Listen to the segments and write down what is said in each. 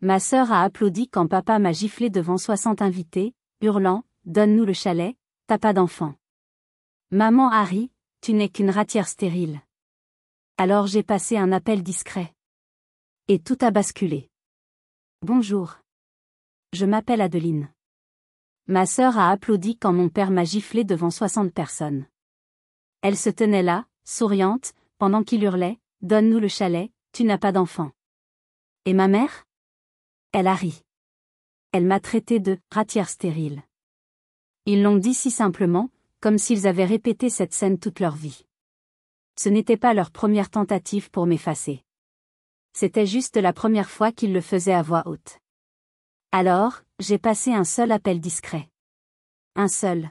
Ma sœur a applaudi quand papa m'a giflé devant 60 invités, hurlant « Donne-nous le chalet, t'as pas d'enfant. » Maman a ri, tu n'es qu'une ratière stérile. Alors j'ai passé un appel discret. Et tout a basculé. Bonjour. Je m'appelle Adeline. Ma sœur a applaudi quand mon père m'a giflé devant 60 personnes. Elle se tenait là, souriante, pendant qu'il hurlait « Donne-nous le chalet, tu n'as pas d'enfant. » Et ma mère ? Elle a ri. Elle m'a traité de « ratière stérile ». Ils l'ont dit si simplement, comme s'ils avaient répété cette scène toute leur vie. Ce n'était pas leur première tentative pour m'effacer. C'était juste la première fois qu'ils le faisaient à voix haute. Alors, j'ai passé un seul appel discret. Un seul.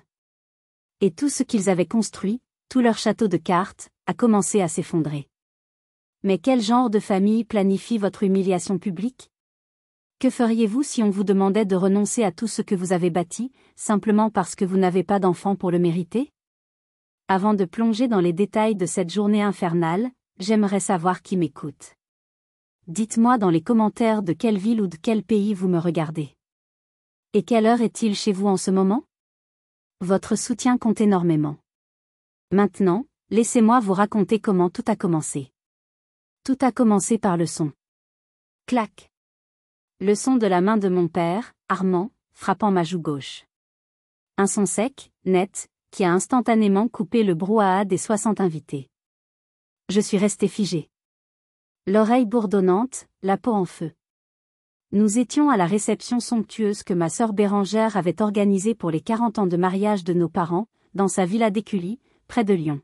Et tout ce qu'ils avaient construit, tout leur château de cartes, a commencé à s'effondrer. Mais quel genre de famille planifie votre humiliation publique ? Que feriez-vous si on vous demandait de renoncer à tout ce que vous avez bâti, simplement parce que vous n'avez pas d'enfant pour le mériter ? Avant de plonger dans les détails de cette journée infernale, j'aimerais savoir qui m'écoute. Dites-moi dans les commentaires de quelle ville ou de quel pays vous me regardez. Et quelle heure est-il chez vous en ce moment ? Votre soutien compte énormément. Maintenant, laissez-moi vous raconter comment tout a commencé. Tout a commencé par le son. Clac. Le son de la main de mon père, Armand, frappant ma joue gauche. Un son sec, net, qui a instantanément coupé le brouhaha des 60 invités. Je suis restée figée. L'oreille bourdonnante, la peau en feu. Nous étions à la réception somptueuse que ma sœur Bérangère avait organisée pour les 40 ans de mariage de nos parents, dans sa villa d'Écully, près de Lyon.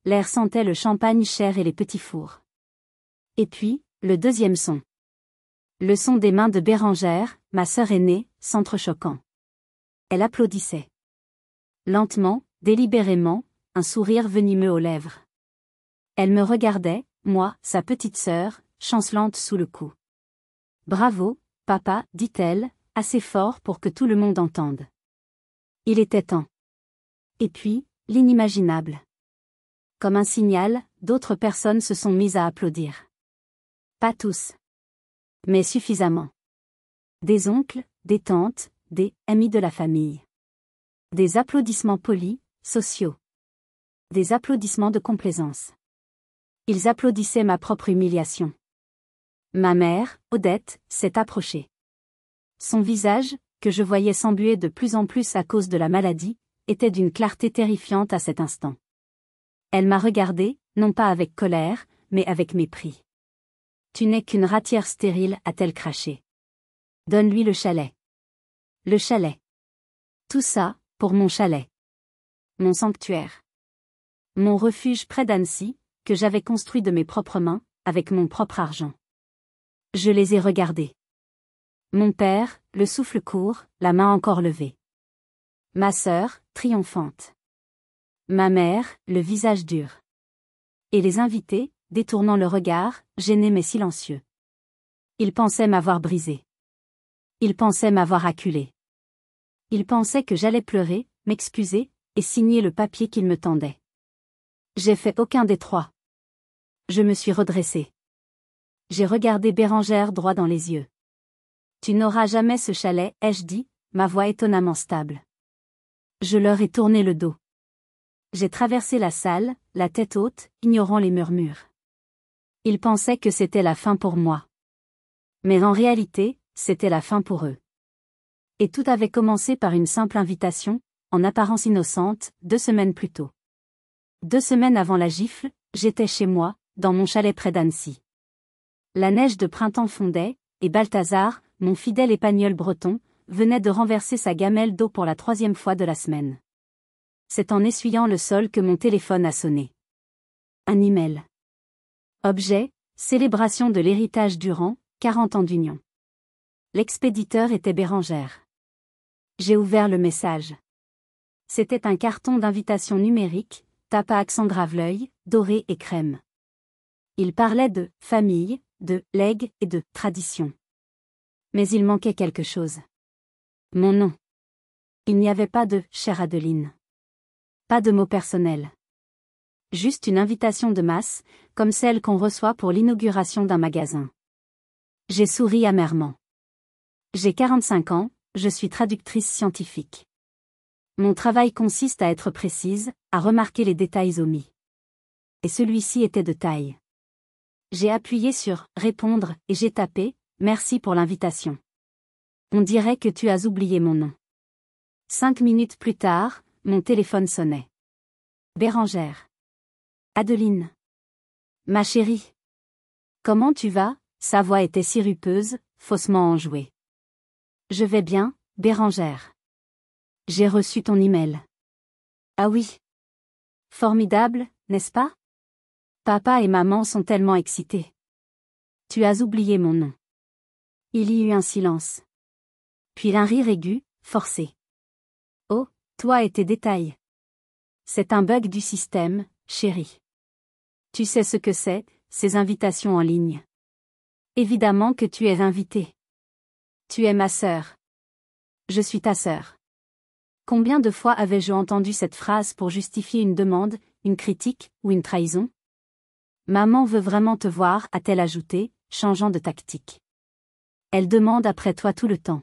L'air sentait le champagne cher et les petits fours. Et puis, le deuxième son. Le son des mains de Bérangère, ma sœur aînée, s'entrechoquant. Elle applaudissait. Lentement, délibérément, un sourire venimeux aux lèvres. Elle me regardait, moi, sa petite sœur, chancelante sous le coup. « Bravo, papa, dit-elle, assez fort pour que tout le monde entende. » Il était temps. Et puis, l'inimaginable. Comme un signal, d'autres personnes se sont mises à applaudir. Pas tous. Mais suffisamment. Des oncles, des tantes, des amis de la famille. Des applaudissements polis, sociaux. Des applaudissements de complaisance. Ils applaudissaient ma propre humiliation. Ma mère, Odette, s'est approchée. Son visage, que je voyais s'embuer de plus en plus à cause de la maladie, était d'une clarté terrifiante à cet instant. Elle m'a regardé, non pas avec colère, mais avec mépris. « Tu n'es qu'une ratière stérile », a-t-elle craché. « Donne-lui le chalet. » Le chalet. Tout ça, pour mon chalet. Mon sanctuaire. Mon refuge près d'Annecy, que j'avais construit de mes propres mains, avec mon propre argent. Je les ai regardés. Mon père, le souffle court, la main encore levée. Ma sœur, triomphante. Ma mère, le visage dur. Et les invités, détournant le regard, gênés mais silencieux. Ils pensaient m'avoir brisé. Ils pensaient m'avoir acculé. Ils pensaient que j'allais pleurer, m'excuser, et signer le papier qu'ils me tendaient. J'ai fait aucun des trois. Je me suis redressée. J'ai regardé Bérangère droit dans les yeux. « Tu n'auras jamais ce chalet », ai-je dit, ma voix étonnamment stable. Je leur ai tourné le dos. J'ai traversé la salle, la tête haute, ignorant les murmures. Ils pensaient que c'était la fin pour moi. Mais en réalité, c'était la fin pour eux. Et tout avait commencé par une simple invitation, en apparence innocente, 2 semaines plus tôt. 2 semaines avant la gifle, j'étais chez moi, dans mon chalet près d'Annecy. La neige de printemps fondait, et Balthazar, mon fidèle épagneul breton, venait de renverser sa gamelle d'eau pour la 3e fois de la semaine. C'est en essuyant le sol que mon téléphone a sonné. Un email. Objet, célébration de l'héritage Durand, 40 ans d'union. L'expéditeur était Bérangère. J'ai ouvert le message. C'était un carton d'invitation numérique, tape à accent grave-l'œil, doré et crème. Il parlait de « famille », de « legs » et de « tradition ». Mais il manquait quelque chose. Mon nom. Il n'y avait pas de « chère Adeline ». Pas de mots personnels. Juste une invitation de masse, comme celle qu'on reçoit pour l'inauguration d'un magasin. J'ai souri amèrement. J'ai 45 ans, je suis traductrice scientifique. Mon travail consiste à être précise, à remarquer les détails omis. Et celui-ci était de taille. J'ai appuyé sur « Répondre » et j'ai tapé « Merci pour l'invitation. On dirait que tu as oublié mon nom. » 5 minutes plus tard, mon téléphone sonnait. Bérengère. Adeline. Ma chérie. Comment tu vas? Sa voix était sirupeuse, faussement enjouée. Je vais bien, Bérengère. J'ai reçu ton email. Ah oui. Formidable, n'est-ce pas? Papa et maman sont tellement excités. Tu as oublié mon nom. Il y eut un silence. Puis un rire aigu, forcé. Oh, toi et tes détails. C'est un bug du système, chérie. Tu sais ce que c'est, ces invitations en ligne. Évidemment que tu es invitée. Tu es ma sœur. Je suis ta sœur. Combien de fois avais-je entendu cette phrase pour justifier une demande, une critique ou une trahison? Maman veut vraiment te voir, a-t-elle ajouté, changeant de tactique. Elle demande après toi tout le temps.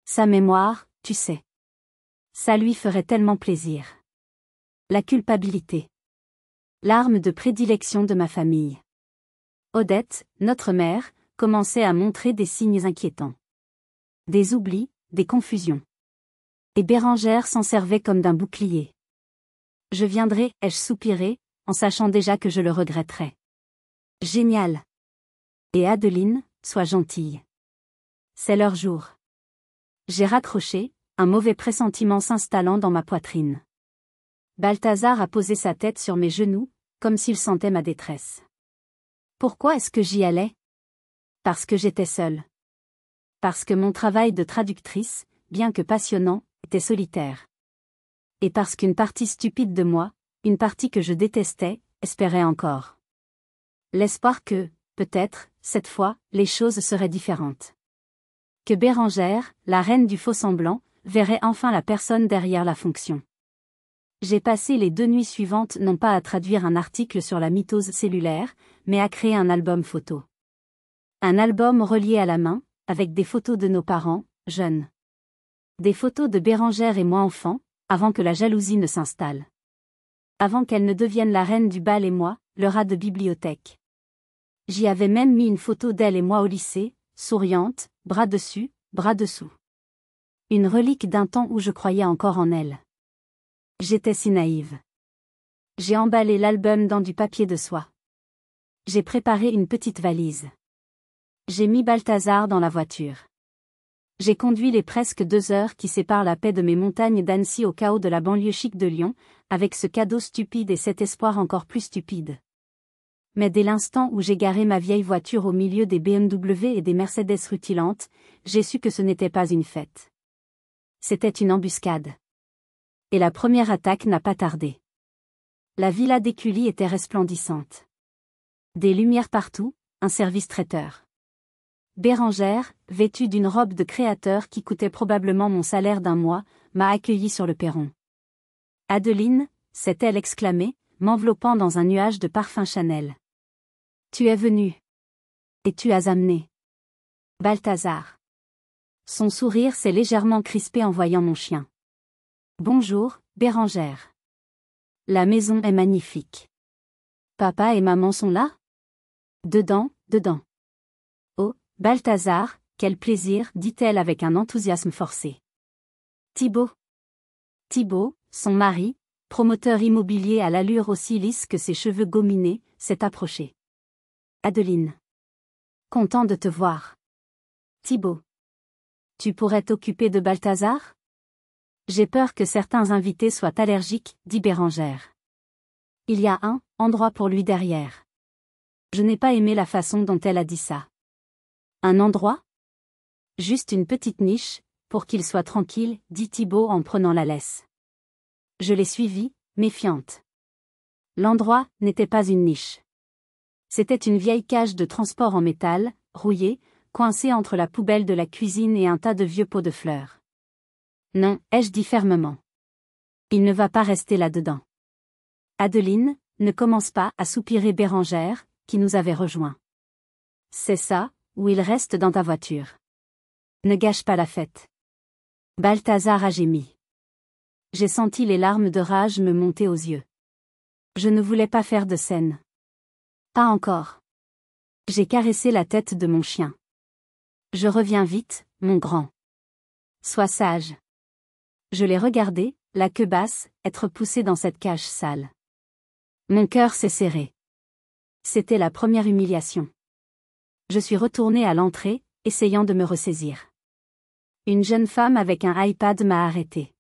Sa mémoire, tu sais. Ça lui ferait tellement plaisir. La culpabilité. L'arme de prédilection de ma famille. Odette, notre mère, commençait à montrer des signes inquiétants. Des oublis, des confusions. Et Bérengère s'en servait comme d'un bouclier. Je viendrai, ai-je soupiré, en sachant déjà que je le regretterais. Génial. Et Adeline, sois gentille. C'est leur jour. J'ai raccroché, un mauvais pressentiment s'installant dans ma poitrine. Balthazar a posé sa tête sur mes genoux, comme s'il sentait ma détresse. Pourquoi est-ce que j'y allais? Parce que j'étais seule. Parce que mon travail de traductrice, bien que passionnant, était solitaire. Et parce qu'une partie stupide de moi, une partie que je détestais, espérait encore. L'espoir que, peut-être, cette fois, les choses seraient différentes. Que Bérengère, la reine du faux-semblant, verrait enfin la personne derrière la fonction. J'ai passé les 2 nuits suivantes non pas à traduire un article sur la mitose cellulaire, mais à créer un album photo. Un album relié à la main, avec des photos de nos parents, jeunes. Des photos de Bérengère et moi enfants, avant que la jalousie ne s'installe. Avant qu'elle ne devienne la reine du bal et moi, le rat de bibliothèque. J'y avais même mis une photo d'elle et moi au lycée, souriante, bras dessus, bras dessous. Une relique d'un temps où je croyais encore en elle. J'étais si naïve. J'ai emballé l'album dans du papier de soie. J'ai préparé une petite valise. J'ai mis Balthazar dans la voiture. J'ai conduit les presque 2 heures qui séparent la paix de mes montagnes d'Annecy au chaos de la banlieue chic de Lyon, avec ce cadeau stupide et cet espoir encore plus stupide. Mais dès l'instant où j'ai garé ma vieille voiture au milieu des BMW et des Mercedes rutilantes, j'ai su que ce n'était pas une fête. C'était une embuscade. Et la première attaque n'a pas tardé. La villa d'Écully était resplendissante. Des lumières partout, un service traiteur. Bérengère, vêtue d'une robe de créateur qui coûtait probablement mon salaire d'un mois, m'a accueilli sur le perron. Adeline, s'est-elle exclamée, m'enveloppant dans un nuage de parfum Chanel. Tu es venue. Et tu as amené. Balthazar. Son sourire s'est légèrement crispé en voyant mon chien. Bonjour, Bérengère. La maison est magnifique. Papa et maman sont là? Dedans, dedans. Oh, Balthazar, quel plaisir, dit-elle avec un enthousiasme forcé. Thibaut. Thibaut, son mari, promoteur immobilier à l'allure aussi lisse que ses cheveux gominés, s'est approché. Adeline. Content de te voir. Thibaut. Tu pourrais t'occuper de Balthazar? J'ai peur que certains invités soient allergiques, dit Bérengère. Il y a un endroit pour lui derrière. Je n'ai pas aimé la façon dont elle a dit ça. Un endroit? Juste une petite niche, pour qu'il soit tranquille, dit Thibaut en prenant la laisse. Je l'ai suivi, méfiante. L'endroit n'était pas une niche. C'était une vieille cage de transport en métal, rouillée, coincée entre la poubelle de la cuisine et un tas de vieux pots de fleurs. Non, ai-je dit fermement. Il ne va pas rester là-dedans. Adeline, ne commence pas, à soupirer Bérengère, qui nous avait rejoints. C'est ça, ou il reste dans ta voiture. Ne gâche pas la fête. Balthazar a gémi. J'ai senti les larmes de rage me monter aux yeux. Je ne voulais pas faire de scène. Pas encore. J'ai caressé la tête de mon chien. Je reviens vite, mon grand. Sois sage. Je l'ai regardé, la queue basse, être poussé dans cette cage sale. Mon cœur s'est serré. C'était la première humiliation. Je suis retourné à l'entrée, essayant de me ressaisir. Une jeune femme avec un iPad m'a arrêté.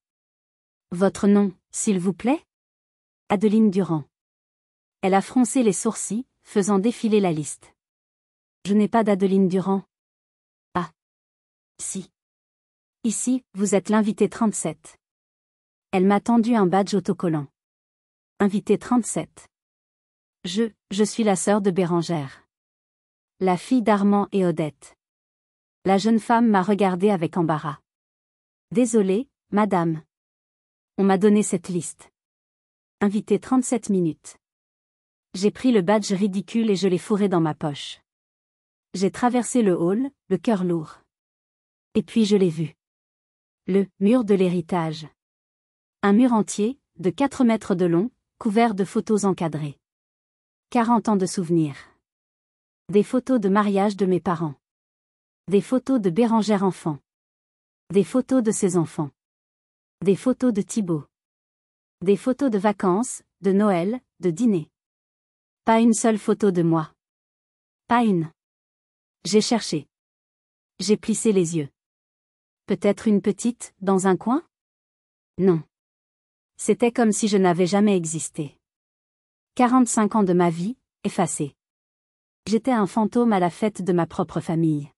Votre nom, s'il vous plaît? Adeline Durand. Elle a froncé les sourcils, faisant défiler la liste. Je n'ai pas d'Adeline Durand. Ah. Si. Ici, vous êtes l'invité 37. Elle m'a tendu un badge autocollant. Invité 37. Je suis la sœur de Bérangère. La fille d'Armand et Odette. La jeune femme m'a regardée avec embarras. Désolée, madame. On m'a donné cette liste. Invité 37 minutes. J'ai pris le badge ridicule et je l'ai fourré dans ma poche. J'ai traversé le hall, le cœur lourd. Et puis je l'ai vu. Le mur de l'héritage. Un mur entier, de 4 mètres de long, couvert de photos encadrées. 40 ans de souvenirs. Des photos de mariage de mes parents. Des photos de Bérangère enfant. Des photos de ses enfants. Des photos de Thibaut. Des photos de vacances, de Noël, de dîner. Pas une seule photo de moi. Pas une. J'ai cherché. J'ai plissé les yeux. Peut-être une petite, dans un coin? Non. C'était comme si je n'avais jamais existé. 45 ans de ma vie, effacés. J'étais un fantôme à la fête de ma propre famille.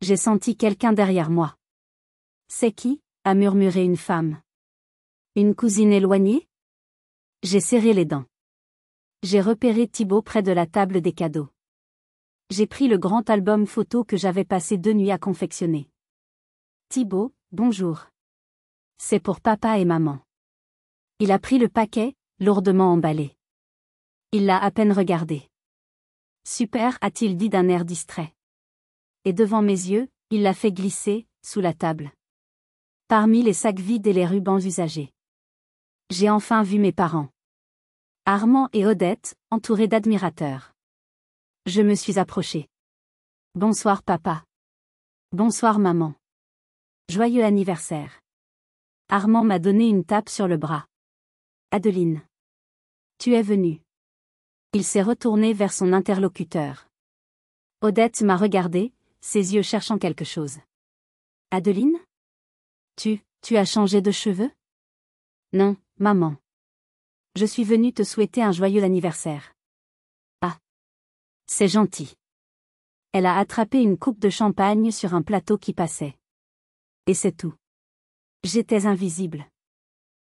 J'ai senti quelqu'un derrière moi. C'est qui? A murmuré une femme. Une cousine éloignée? J'ai serré les dents. J'ai repéré Thibaut près de la table des cadeaux. J'ai pris le grand album photo que j'avais passé 2 nuits à confectionner. Thibaut, bonjour. C'est pour papa et maman. Il a pris le paquet, lourdement emballé. Il l'a à peine regardé. Super, a-t-il dit d'un air distrait. Et devant mes yeux, il l'a fait glisser, sous la table. Parmi les sacs vides et les rubans usagés. J'ai enfin vu mes parents. Armand et Odette, entourés d'admirateurs. Je me suis approchée. Bonsoir papa. Bonsoir maman. Joyeux anniversaire. Armand m'a donné une tape sur le bras. Adeline. Tu es venue. Il s'est retourné vers son interlocuteur. Odette m'a regardé, ses yeux cherchant quelque chose. Adeline? Tu as changé de cheveux? Non, maman. Je suis venue te souhaiter un joyeux anniversaire. Ah. C'est gentil. Elle a attrapé une coupe de champagne sur un plateau qui passait. Et c'est tout. J'étais invisible.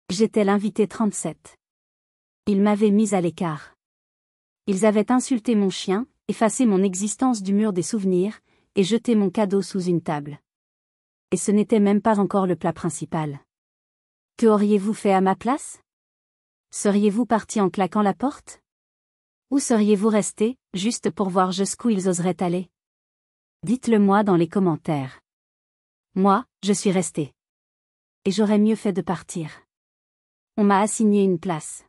J'étais l'invité 37. Ils m'avaient mise à l'écart. Ils avaient insulté mon chien, effacé mon existence du mur des souvenirs, et jeté mon cadeau sous une table. Et ce n'était même pas encore le plat principal. Que auriez-vous fait à ma place? Seriez-vous parti en claquant la porte? Ou seriez-vous resté, juste pour voir jusqu'où ils oseraient aller? Dites-le moi dans les commentaires. Moi, je suis resté. Et j'aurais mieux fait de partir. On m'a assigné une place.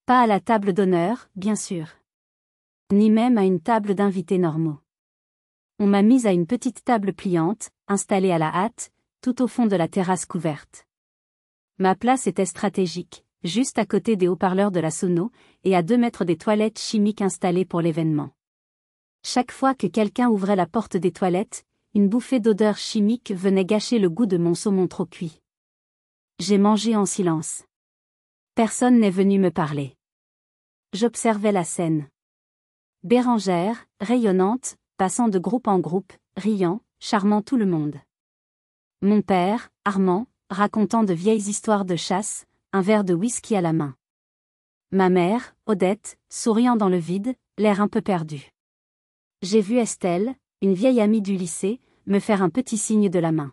Pas à la table d'honneur, bien sûr. Ni même à une table d'invités normaux. On m'a mise à une petite table pliante, installée à la hâte, tout au fond de la terrasse couverte. Ma place était stratégique, juste à côté des haut-parleurs de la sono, et à 2 mètres des toilettes chimiques installées pour l'événement. Chaque fois que quelqu'un ouvrait la porte des toilettes, une bouffée d'odeur chimique venait gâcher le goût de mon saumon trop cuit. J'ai mangé en silence. Personne n'est venu me parler. J'observais la scène. Bérangère, rayonnante, passant de groupe en groupe, riant, charmant tout le monde. Mon père, Armand, racontant de vieilles histoires de chasse, un verre de whisky à la main. Ma mère, Odette, souriant dans le vide, l'air un peu perdu. J'ai vu Estelle, une vieille amie du lycée, me faire un petit signe de la main.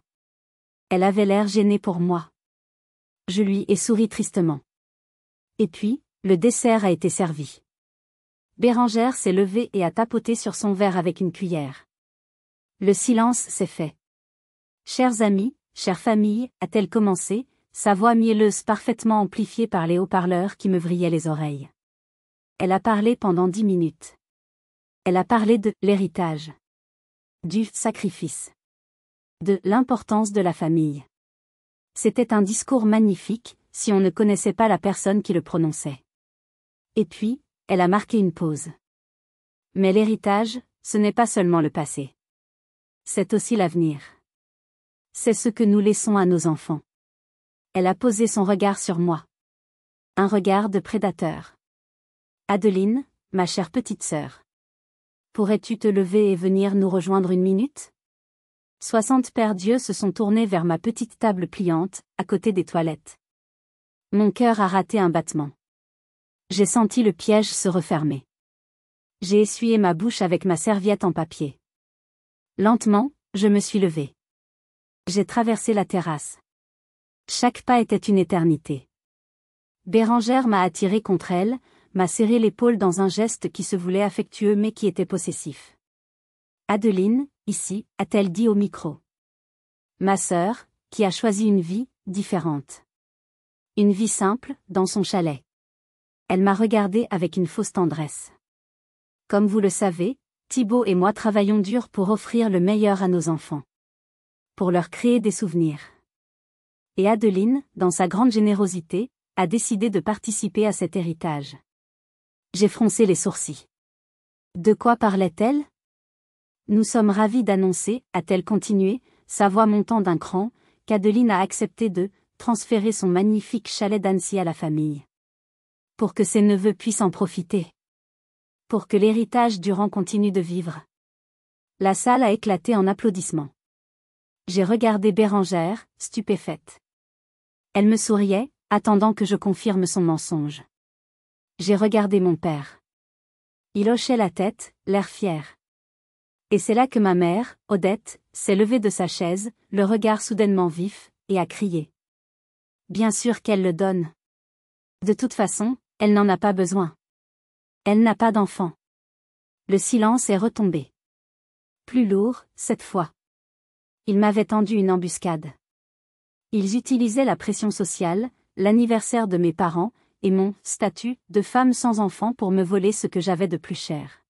Elle avait l'air gênée pour moi. Je lui ai souri tristement. Et puis, le dessert a été servi. Bérangère s'est levée et a tapoté sur son verre avec une cuillère. Le silence s'est fait. Chers amis, chère famille, a-t-elle commencé, sa voix mielleuse parfaitement amplifiée par les haut-parleurs qui me vrillaient les oreilles. Elle a parlé pendant 10 minutes. Elle a parlé de l'héritage, du sacrifice, de l'importance de la famille. C'était un discours magnifique, si on ne connaissait pas la personne qui le prononçait. Et puis, elle a marqué une pause. Mais l'héritage, ce n'est pas seulement le passé. C'est aussi l'avenir. C'est ce que nous laissons à nos enfants. Elle a posé son regard sur moi. Un regard de prédateur. Adeline, ma chère petite sœur. Pourrais-tu te lever et venir nous rejoindre une minute? 60 paires d'yeux se sont tournés vers ma petite table pliante, à côté des toilettes. Mon cœur a raté un battement. J'ai senti le piège se refermer. J'ai essuyé ma bouche avec ma serviette en papier. Lentement, je me suis levée. J'ai traversé la terrasse. Chaque pas était une éternité. Bérengère m'a attiré contre elle, m'a serré l'épaule dans un geste qui se voulait affectueux mais qui était possessif. Adeline, ici, a-t-elle dit au micro. Ma sœur, qui a choisi une vie différente. Une vie simple, dans son chalet. Elle m'a regardée avec une fausse tendresse. Comme vous le savez, Thibaut et moi travaillons dur pour offrir le meilleur à nos enfants. Pour leur créer des souvenirs. Et Adeline, dans sa grande générosité, a décidé de participer à cet héritage. J'ai froncé les sourcils. De quoi parlait-elle? Nous sommes ravis d'annoncer, a-t-elle continué, sa voix montant d'un cran, qu'Adeline a accepté de transférer son magnifique chalet d'Annecy à la famille. Pour que ses neveux puissent en profiter. Pour que l'héritage du rang continue de vivre. La salle a éclaté en applaudissements. J'ai regardé Bérengère, stupéfaite. Elle me souriait, attendant que je confirme son mensonge. J'ai regardé mon père. Il hochait la tête, l'air fier. Et c'est là que ma mère, Odette, s'est levée de sa chaise, le regard soudainement vif, et a crié. Bien sûr qu'elle le donne. De toute façon, elle n'en a pas besoin. Elle n'a pas d'enfant. Le silence est retombé. Plus lourd, cette fois. Ils m'avaient tendu une embuscade. Ils utilisaient la pression sociale, l'anniversaire de mes parents, et mon statut de femme sans enfant pour me voler ce que j'avais de plus cher.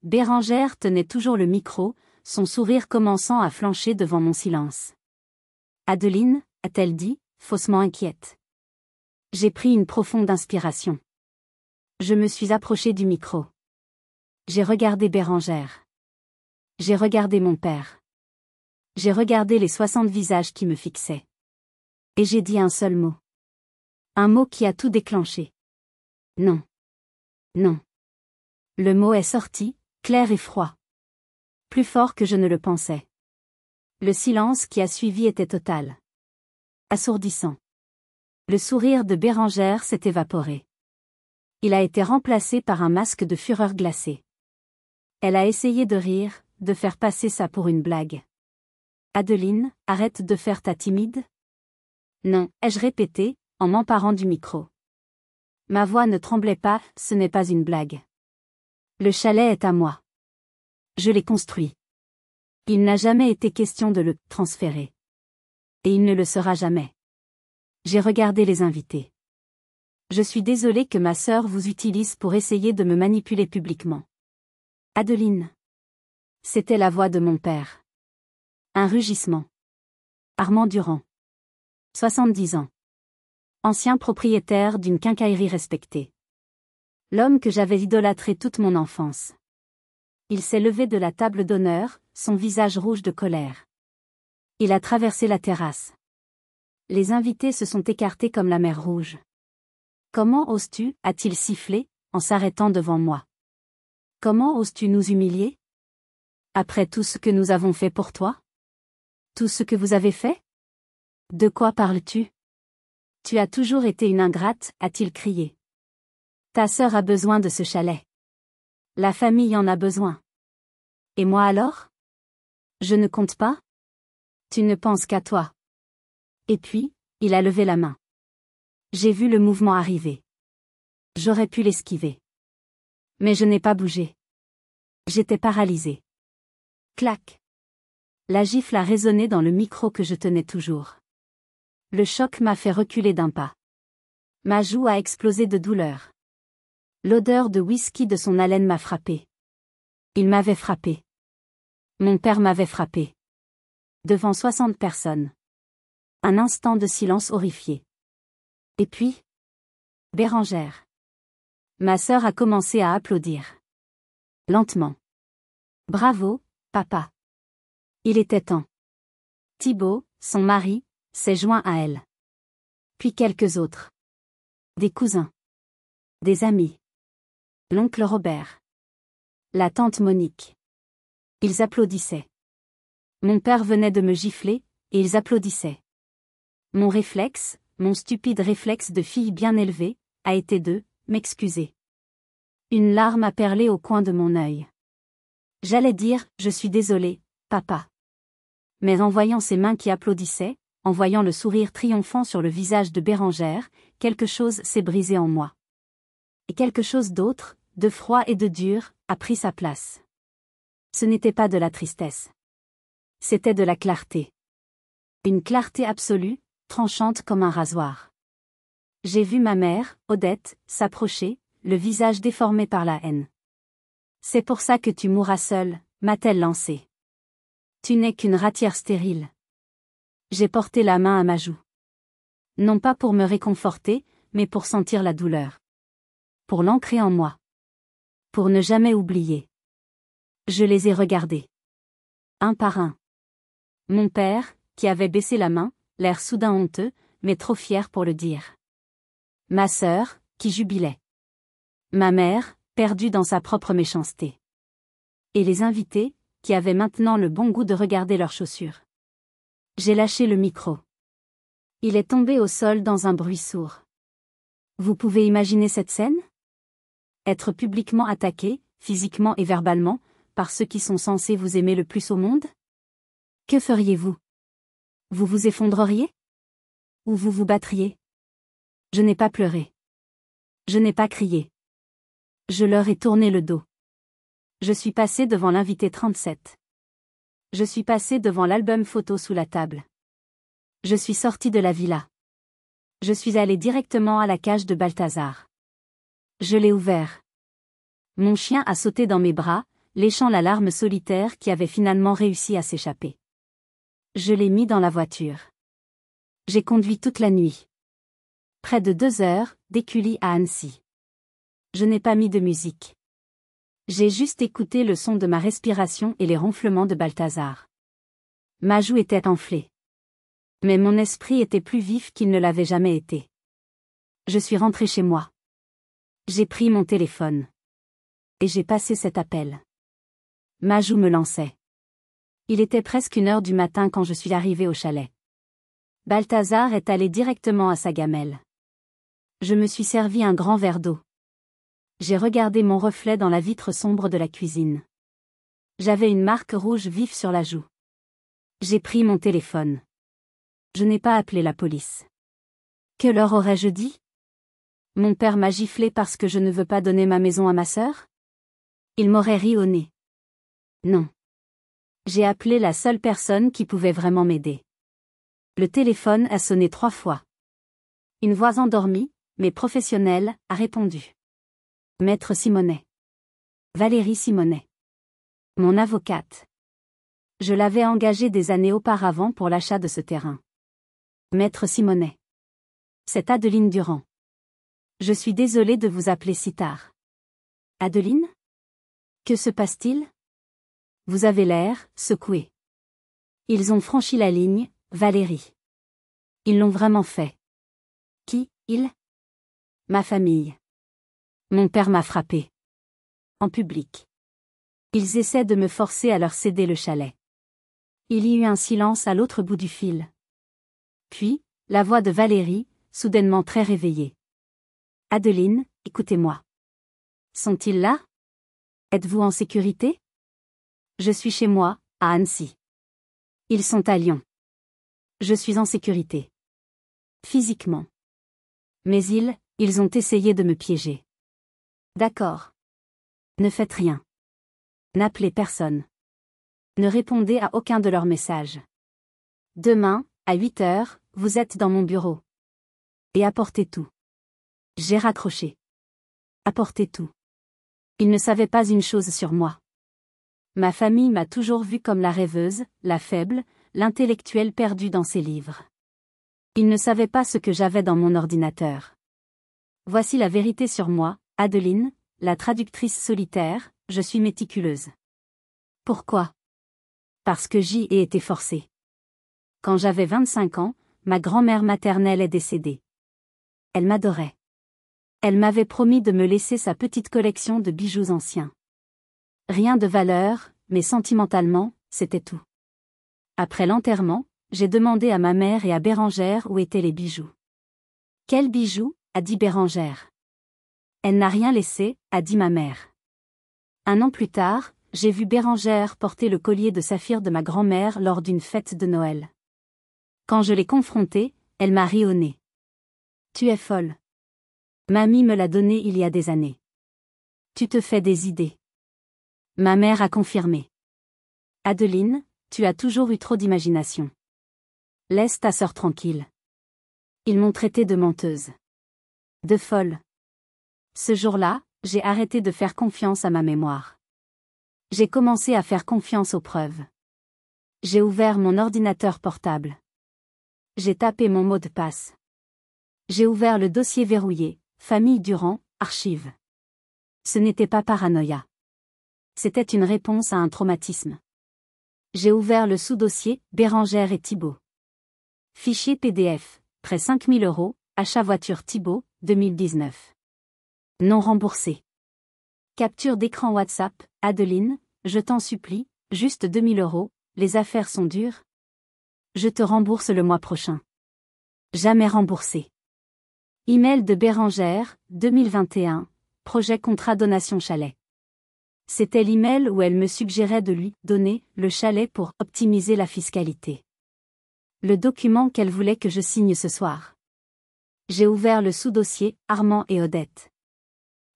Bérengère tenait toujours le micro, son sourire commençant à flancher devant mon silence. Adeline, a-t-elle dit, faussement inquiète. J'ai pris une profonde inspiration. Je me suis approchée du micro. J'ai regardé Bérengère. J'ai regardé mon père. J'ai regardé les 60 visages qui me fixaient. Et j'ai dit un seul mot. Un mot qui a tout déclenché. Non. Non. Le mot est sorti, clair et froid. Plus fort que je ne le pensais. Le silence qui a suivi était total. Assourdissant. Le sourire de Bérengère s'est évaporé. Il a été remplacé par un masque de fureur glacée. Elle a essayé de rire, de faire passer ça pour une blague. Adeline, arrête de faire ta timide. Non, ai-je répété, en m'emparant du micro. Ma voix ne tremblait pas, ce n'est pas une blague. Le chalet est à moi. Je l'ai construit. Il n'a jamais été question de le transférer. Et il ne le sera jamais. J'ai regardé les invités. Je suis désolée que ma sœur vous utilise pour essayer de me manipuler publiquement. Adeline. C'était la voix de mon père. Un rugissement. Armand Durand. 70 ans. Ancien propriétaire d'une quincaillerie respectée. L'homme que j'avais idolâtré toute mon enfance. Il s'est levé de la table d'honneur, son visage rouge de colère. Il a traversé la terrasse. Les invités se sont écartés comme la mer Rouge. Comment oses-tu, a-t-il sifflé, en s'arrêtant devant moi. Comment oses-tu nous humilier? Après tout ce que nous avons fait pour toi? Tout ce que vous avez fait? De quoi parles-tu? Tu as toujours été une ingrate, a-t-il crié. Ta sœur a besoin de ce chalet. La famille en a besoin. Et moi alors? Je ne compte pas? Tu ne penses qu'à toi. Et puis, il a levé la main. J'ai vu le mouvement arriver. J'aurais pu l'esquiver. Mais je n'ai pas bougé. J'étais paralysée. Clac. La gifle a résonné dans le micro que je tenais toujours. Le choc m'a fait reculer d'un pas. Ma joue a explosé de douleur. L'odeur de whisky de son haleine m'a frappé. Il m'avait frappé. Mon père m'avait frappé. Devant 60 personnes. Un instant de silence horrifié. Et puis, Bérengère. Ma sœur a commencé à applaudir. Lentement. Bravo, papa. Il était temps. Thibaut, son mari, s'est joint à elle. Puis quelques autres. Des cousins. Des amis. L'oncle Robert. La tante Monique. Ils applaudissaient. Mon père venait de me gifler, et ils applaudissaient. Mon réflexe, mon stupide réflexe de fille bien élevée, a été de m'excuser. Une larme a perlé au coin de mon œil. J'allais dire, je suis désolée, papa. Mais en voyant ses mains qui applaudissaient, en voyant le sourire triomphant sur le visage de Bérengère, quelque chose s'est brisé en moi. Et quelque chose d'autre, de froid et de dur, a pris sa place. Ce n'était pas de la tristesse. C'était de la clarté. Une clarté absolue, tranchante comme un rasoir. J'ai vu ma mère, Odette, s'approcher, le visage déformé par la haine. C'est pour ça que tu mourras seule, m'a-t-elle lancé. Tu n'es qu'une ratière stérile. J'ai porté la main à ma joue. Non pas pour me réconforter, mais pour sentir la douleur. Pour l'ancrer en moi. Pour ne jamais oublier. Je les ai regardés. Un par un. Mon père, qui avait baissé la main, l'air soudain honteux, mais trop fier pour le dire. Ma sœur, qui jubilait. Ma mère, perdue dans sa propre méchanceté. Et les invités, qui avaient maintenant le bon goût de regarder leurs chaussures. J'ai lâché le micro. Il est tombé au sol dans un bruit sourd. Vous pouvez imaginer cette scène? Être publiquement attaqué, physiquement et verbalement, par ceux qui sont censés vous aimer le plus au monde? Que feriez-vous? Vous vous effondreriez? Ou vous vous battriez? Je n'ai pas pleuré. Je n'ai pas crié. Je leur ai tourné le dos. Je suis passé devant l'invité 37. Je suis passé devant l'album photo sous la table. Je suis sorti de la villa. Je suis allé directement à la cage de Balthazar. Je l'ai ouvert. Mon chien a sauté dans mes bras, léchant la larme solitaire qui avait finalement réussi à s'échapper. Je l'ai mis dans la voiture. J'ai conduit toute la nuit. Près de 2 heures, d'Écully à Annecy. Je n'ai pas mis de musique. J'ai juste écouté le son de ma respiration et les ronflements de Balthazar. Ma joue était enflée. Mais mon esprit était plus vif qu'il ne l'avait jamais été. Je suis rentré chez moi. J'ai pris mon téléphone. Et j'ai passé cet appel. Ma joue me lançait. Il était presque 1 heure du matin quand je suis arrivé au chalet. Balthazar est allé directement à sa gamelle. Je me suis servi un grand verre d'eau. J'ai regardé mon reflet dans la vitre sombre de la cuisine. J'avais une marque rouge vive sur la joue. J'ai pris mon téléphone. Je n'ai pas appelé la police. Que leur aurais-je dit? Mon père m'a giflé parce que je ne veux pas donner ma maison à ma sœur? Il m'aurait ri au nez. Non. J'ai appelé la seule personne qui pouvait vraiment m'aider. Le téléphone a sonné 3 fois. Une voix endormie, mais professionnelle, a répondu. Maître Simonet. Valérie Simonet. Mon avocate. Je l'avais engagée des années auparavant pour l'achat de ce terrain. Maître Simonet. C'est Adeline Durand. Je suis désolée de vous appeler si tard. Adeline? Que se passe-t-il? Vous avez l'air secoué. Ils ont franchi la ligne, Valérie. Ils l'ont vraiment fait. Qui, ils? Ma famille. Mon père m'a frappé. En public. Ils essaient de me forcer à leur céder le chalet. Il y eut un silence à l'autre bout du fil. Puis, la voix de Valérie, soudainement très réveillée. Adeline, écoutez-moi. Sont-ils là? Êtes-vous en sécurité? Je suis chez moi, à Annecy. Ils sont à Lyon. Je suis en sécurité. Physiquement. Mais ils ont essayé de me piéger. D'accord. Ne faites rien. N'appelez personne. Ne répondez à aucun de leurs messages. Demain, à 8 heures, vous êtes dans mon bureau. Et apportez tout. J'ai raccroché. Apportez tout. Ils ne savaient pas une chose sur moi. Ma famille m'a toujours vue comme la rêveuse, la faible, l'intellectuelle perdue dans ses livres. Ils ne savaient pas ce que j'avais dans mon ordinateur. Voici la vérité sur moi, Adeline, la traductrice solitaire, je suis méticuleuse. Pourquoi? Parce que j'y ai été forcée. Quand j'avais 25 ans, ma grand-mère maternelle est décédée. Elle m'adorait. Elle m'avait promis de me laisser sa petite collection de bijoux anciens. Rien de valeur, mais sentimentalement, c'était tout. Après l'enterrement, j'ai demandé à ma mère et à Bérangère où étaient les bijoux. Quels bijoux? A dit Bérangère. Elle n'a rien laissé, a dit ma mère. Un an plus tard, j'ai vu Bérangère porter le collier de saphir de ma grand-mère lors d'une fête de Noël. Quand je l'ai confrontée, elle m'a ri au nez. Tu es folle. Mamie me l'a donné il y a des années. Tu te fais des idées. Ma mère a confirmé. Adeline, tu as toujours eu trop d'imagination. Laisse ta sœur tranquille. Ils m'ont traitée de menteuse. De folle. Ce jour-là, j'ai arrêté de faire confiance à ma mémoire. J'ai commencé à faire confiance aux preuves. J'ai ouvert mon ordinateur portable. J'ai tapé mon mot de passe. J'ai ouvert le dossier verrouillé, Famille Durand, archives. Ce n'était pas paranoïa. C'était une réponse à un traumatisme. J'ai ouvert le sous-dossier, Bérangère et Thibault. Fichier PDF, près 5 000 €, achat voiture Thibault, 2019. Non remboursé. Capture d'écran WhatsApp, Adeline, je t'en supplie, juste 2 000 €, les affaires sont dures. Je te rembourse le mois prochain. Jamais remboursé. Email de Bérangère, 2021, projet contrat donation chalet. C'était l'email où elle me suggérait de lui donner le chalet pour optimiser la fiscalité. Le document qu'elle voulait que je signe ce soir. J'ai ouvert le sous-dossier Armand et Odette.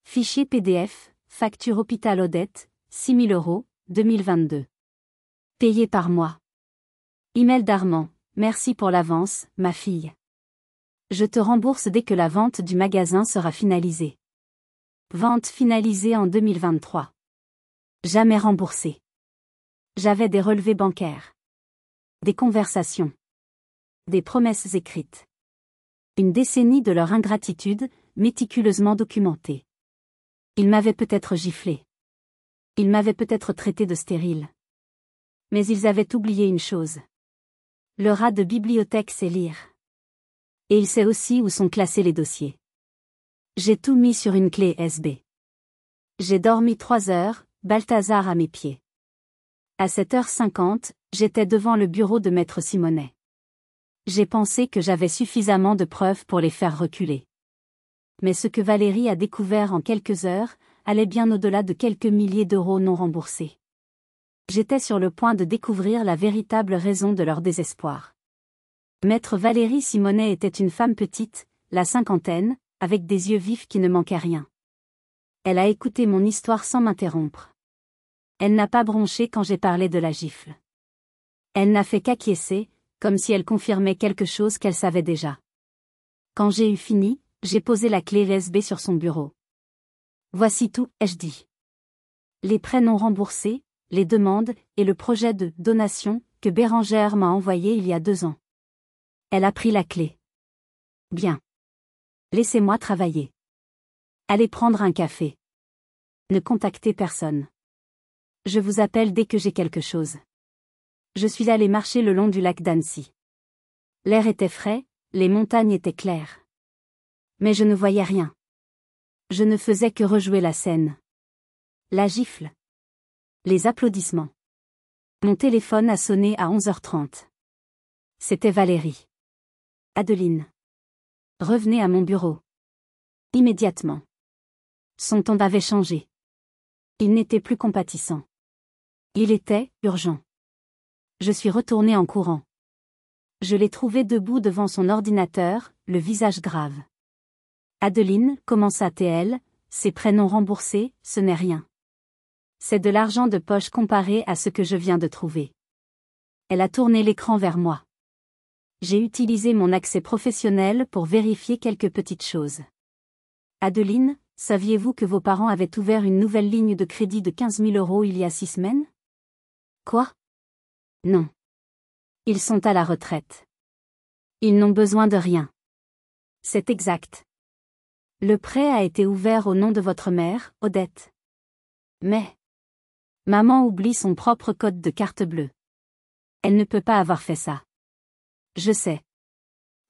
Fichier PDF, facture hôpital Odette, 6 000 €, 2022. Payé par mois. Email d'Armand, merci pour l'avance, ma fille. Je te rembourse dès que la vente du magasin sera finalisée. Vente finalisée en 2023. Jamais remboursé. J'avais des relevés bancaires. Des conversations. Des promesses écrites. Une décennie de leur ingratitude, méticuleusement documentée. Ils m'avaient peut-être giflé. Ils m'avaient peut-être traité de stérile. Mais ils avaient oublié une chose. Le rat de bibliothèque sait lire. Et il sait aussi où sont classés les dossiers. J'ai tout mis sur une clé USB. J'ai dormi 3 heures, Balthazar à mes pieds. À 7h50, j'étais devant le bureau de Maître Simonet. J'ai pensé que j'avais suffisamment de preuves pour les faire reculer. Mais ce que Valérie a découvert en quelques heures, allait bien au-delà de quelques milliers d'euros non remboursés. J'étais sur le point de découvrir la véritable raison de leur désespoir. Maître Valérie Simonet était une femme petite, la cinquantaine, avec des yeux vifs qui ne manquaient rien. Elle a écouté mon histoire sans m'interrompre. Elle n'a pas bronché quand j'ai parlé de la gifle. Elle n'a fait qu'acquiescer, comme si elle confirmait quelque chose qu'elle savait déjà. Quand j'ai eu fini, j'ai posé la clé USB sur son bureau. Voici tout, ai-je dit. Les prêts non remboursés, les demandes, et le projet de donation que Bérangère m'a envoyé il y a 2 ans. Elle a pris la clé. Bien. Laissez-moi travailler. Allez prendre un café. Ne contactez personne. Je vous appelle dès que j'ai quelque chose. Je suis allé marcher le long du lac d'Annecy. L'air était frais, les montagnes étaient claires. Mais je ne voyais rien. Je ne faisais que rejouer la scène. La gifle. Les applaudissements. Mon téléphone a sonné à 11h30. C'était Valérie. Adeline. Revenez à mon bureau. Immédiatement. Son ton avait changé. Il n'était plus compatissant. Il était urgent. Je suis retournée en courant. Je l'ai trouvé debout devant son ordinateur, le visage grave. Adeline, commença-t-elle, ses prêts non remboursés, ce n'est rien. C'est de l'argent de poche comparé à ce que je viens de trouver. Elle a tourné l'écran vers moi. J'ai utilisé mon accès professionnel pour vérifier quelques petites choses. Adeline, saviez-vous que vos parents avaient ouvert une nouvelle ligne de crédit de 15 000 € il y a 6 semaines? Quoi? Non. Ils sont à la retraite. Ils n'ont besoin de rien. C'est exact. Le prêt a été ouvert au nom de votre mère, Odette. Mais maman oublie son propre code de carte bleue. Elle ne peut pas avoir fait ça. Je sais.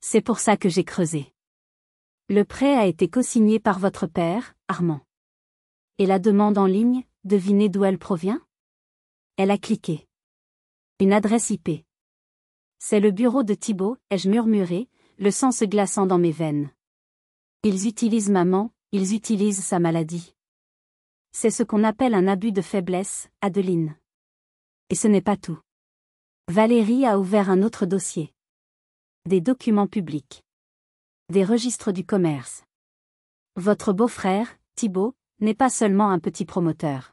C'est pour ça que j'ai creusé. Le prêt a été cosigné par votre père, Armand. Et la demande en ligne, devinez d'où elle provient? Elle a cliqué. Une adresse IP. C'est le bureau de Thibaut, ai-je murmuré, le sang se glaçant dans mes veines. Ils utilisent maman, ils utilisent sa maladie. C'est ce qu'on appelle un abus de faiblesse, Adeline. Et ce n'est pas tout. Valérie a ouvert un autre dossier. Des documents publics. Des registres du commerce. Votre beau-frère, Thibaut, n'est pas seulement un petit promoteur.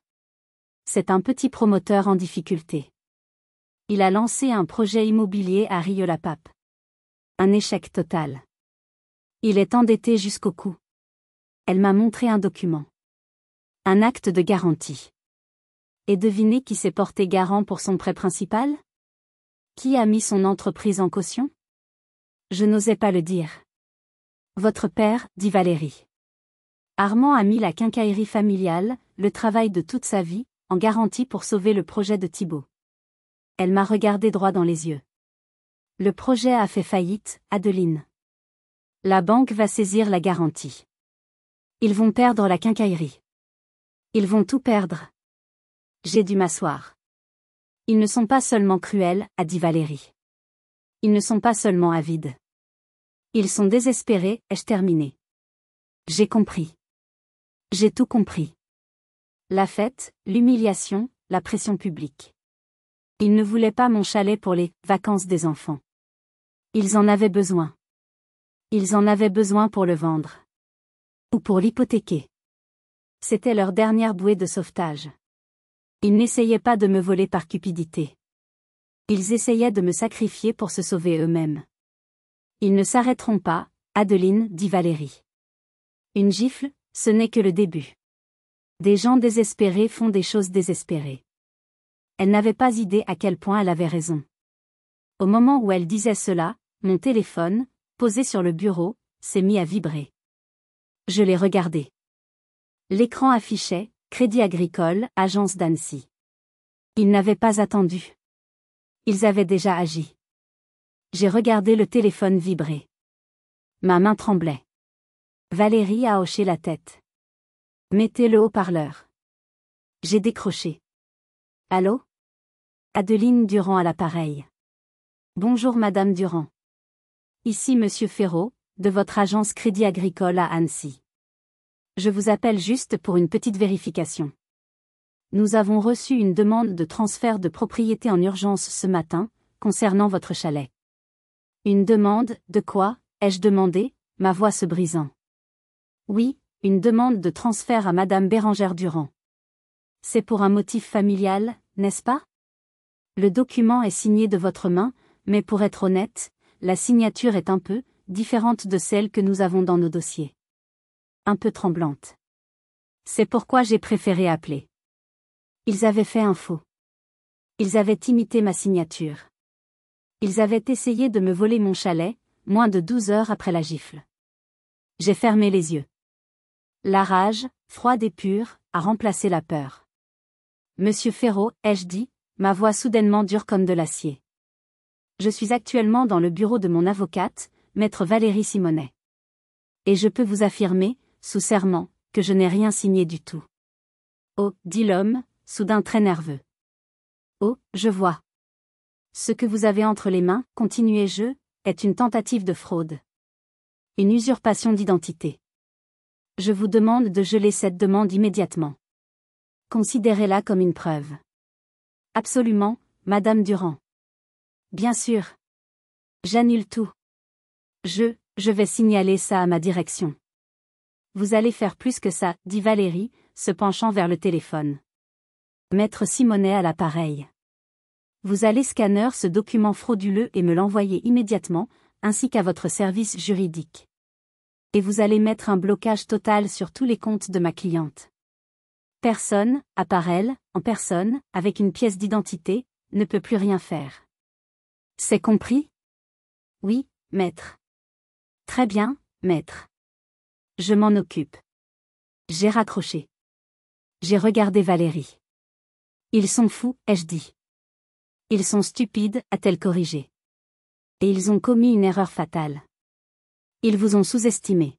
C'est un petit promoteur en difficulté. Il a lancé un projet immobilier à Rieux-la-Pape. Un échec total. Il est endetté jusqu'au cou. Elle m'a montré un document. Un acte de garantie. Et devinez qui s'est porté garant pour son prêt principal? Qui a mis son entreprise en caution? Je n'osais pas le dire. Votre père, dit Valérie. Armand a mis la quincaillerie familiale, le travail de toute sa vie, en garantie pour sauver le projet de Thibaut. Elle m'a regardé droit dans les yeux. Le projet a fait faillite, Adeline. La banque va saisir la garantie. Ils vont perdre la quincaillerie. Ils vont tout perdre. J'ai dû m'asseoir. Ils ne sont pas seulement cruels, a dit Valérie. Ils ne sont pas seulement avides. Ils sont désespérés, ai-je terminé. J'ai compris. J'ai tout compris. La fête, l'humiliation, la pression publique. Ils ne voulaient pas mon chalet pour les vacances des enfants. Ils en avaient besoin. Ils en avaient besoin pour le vendre. Ou pour l'hypothéquer. C'était leur dernière bouée de sauvetage. Ils n'essayaient pas de me voler par cupidité. Ils essayaient de me sacrifier pour se sauver eux-mêmes. Ils ne s'arrêteront pas, Adeline, dit Valérie. Une gifle, ce n'est que le début. Des gens désespérés font des choses désespérées. Elle n'avait pas idée à quel point elle avait raison. Au moment où elle disait cela, mon téléphone, posé sur le bureau, s'est mis à vibrer. Je l'ai regardé. L'écran affichait « Crédit Agricole, agence d'Annecy ». Ils n'avaient pas attendu. Ils avaient déjà agi. J'ai regardé le téléphone vibrer. Ma main tremblait. Valérie a hoché la tête. Mettez le haut-parleur. J'ai décroché. Allô? Adeline Durand à l'appareil. Bonjour Madame Durand. Ici Monsieur Ferraud, de votre agence Crédit Agricole à Annecy. Je vous appelle juste pour une petite vérification. Nous avons reçu une demande de transfert de propriété en urgence ce matin, concernant votre chalet. Une demande, de quoi, ai-je demandé, ma voix se brisant. Oui, une demande de transfert à Madame Bérangère Durand. C'est pour un motif familial, n'est-ce pas? Le document est signé de votre main, mais pour être honnête, la signature est un peu différente de celle que nous avons dans nos dossiers. Un peu tremblante. C'est pourquoi j'ai préféré appeler. Ils avaient fait un faux. Ils avaient imité ma signature. Ils avaient essayé de me voler mon chalet, moins de 12 heures après la gifle. J'ai fermé les yeux. La rage, froide et pure, a remplacé la peur. Monsieur Ferraud, ai-je dit, ma voix soudainement dure comme de l'acier. Je suis actuellement dans le bureau de mon avocate, maître Valérie Simonet. Et je peux vous affirmer, sous serment, que je n'ai rien signé du tout. Oh, dit l'homme, soudain très nerveux. Oh, je vois. Ce que vous avez entre les mains, continuai-je, est une tentative de fraude. Une usurpation d'identité. Je vous demande de geler cette demande immédiatement. Considérez-la comme une preuve. Absolument, Madame Durand. Bien sûr. J'annule tout. Je vais signaler ça à ma direction. Vous allez faire plus que ça, dit Valérie, se penchant vers le téléphone. Maître Simonet à l'appareil. Vous allez scanner ce document frauduleux et me l'envoyer immédiatement, ainsi qu'à votre service juridique. Et vous allez mettre un blocage total sur tous les comptes de ma cliente. Personne, à part elle, en personne, avec une pièce d'identité, ne peut plus rien faire. C'est compris? Oui, maître. Très bien, maître. Je m'en occupe. J'ai raccroché. J'ai regardé Valérie. Ils sont fous, ai-je dit. Ils sont stupides, a-t-elle corrigé. Et ils ont commis une erreur fatale. Ils vous ont sous-estimé.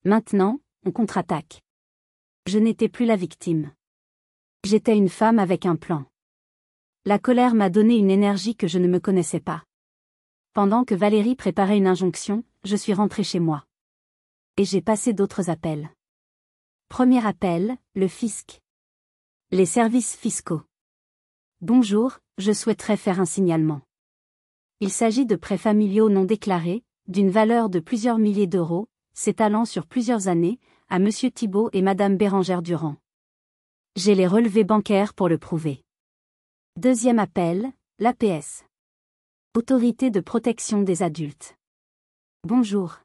Maintenant, on contre-attaque. Je n'étais plus la victime. J'étais une femme avec un plan. La colère m'a donné une énergie que je ne me connaissais pas. Pendant que Valérie préparait une injonction, je suis rentrée chez moi. Et j'ai passé d'autres appels. Premier appel, le fisc. Les services fiscaux. Bonjour, je souhaiterais faire un signalement. Il s'agit de prêts familiaux non déclarés, d'une valeur de plusieurs milliers d'euros, s'étalant sur plusieurs années, à Monsieur Thibault et Madame Bérengère Durand. J'ai les relevés bancaires pour le prouver. Deuxième appel, l'APS. Autorité de protection des adultes. Bonjour.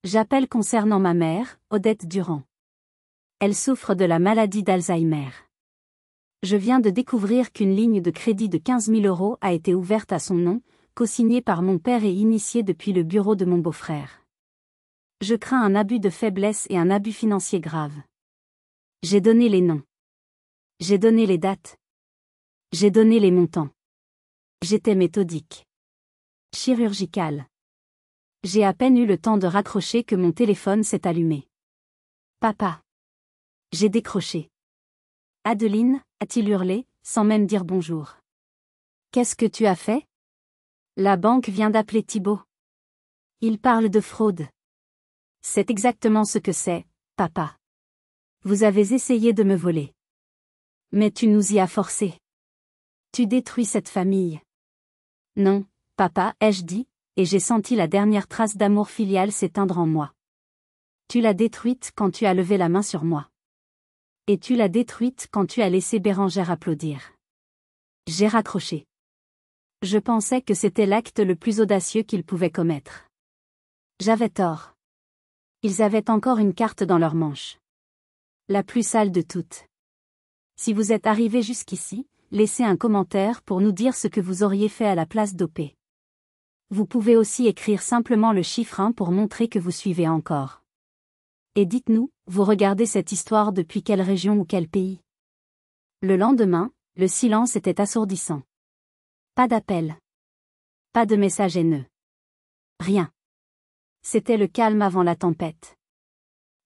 J'appelle concernant ma mère, Odette Durand. Elle souffre de la maladie d'Alzheimer. Je viens de découvrir qu'une ligne de crédit de 15 000 € a été ouverte à son nom, co-signée par mon père et initiée depuis le bureau de mon beau-frère. Je crains un abus de faiblesse et un abus financier grave. J'ai donné les noms. J'ai donné les dates. J'ai donné les montants. J'étais méthodique. Chirurgicale. J'ai à peine eu le temps de raccrocher que mon téléphone s'est allumé. Papa. J'ai décroché. Adeline, a-t-il hurlé, sans même dire bonjour. Qu'est-ce que tu as fait? La banque vient d'appeler Thibault. Il parle de fraude. C'est exactement ce que c'est, papa. Vous avez essayé de me voler. Mais tu nous y as forcés. Tu détruis cette famille. Non, papa, ai-je dit, et j'ai senti la dernière trace d'amour filial s'éteindre en moi. Tu l'as détruite quand tu as levé la main sur moi. Et tu l'as détruite quand tu as laissé Bérengère applaudir. J'ai raccroché. Je pensais que c'était l'acte le plus audacieux qu'ils pouvaient commettre. J'avais tort. Ils avaient encore une carte dans leur manche. La plus sale de toutes. Si vous êtes arrivé jusqu'ici, laissez un commentaire pour nous dire ce que vous auriez fait à la place d'OP. Vous pouvez aussi écrire simplement le chiffre 1 pour montrer que vous suivez encore. Et dites-nous, vous regardez cette histoire depuis quelle région ou quel pays? Le lendemain, le silence était assourdissant. Pas d'appel. Pas de message haineux. Rien. C'était le calme avant la tempête.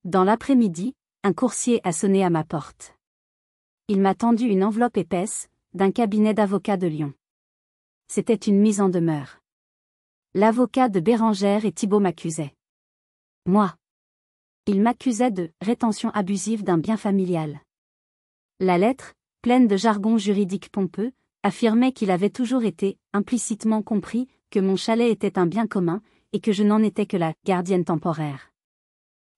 Dans l'après-midi, un coursier a sonné à ma porte. Il m'a tendu une enveloppe épaisse, d'un cabinet d'avocats de Lyon. C'était une mise en demeure. L'avocat de Bérengère et Thibault m'accusait. Moi. Il m'accusait de rétention abusive d'un bien familial. La lettre, pleine de jargon juridique pompeux, affirmait qu'il avait toujours été, implicitement compris, que mon chalet était un bien commun, et que je n'en étais que la gardienne temporaire.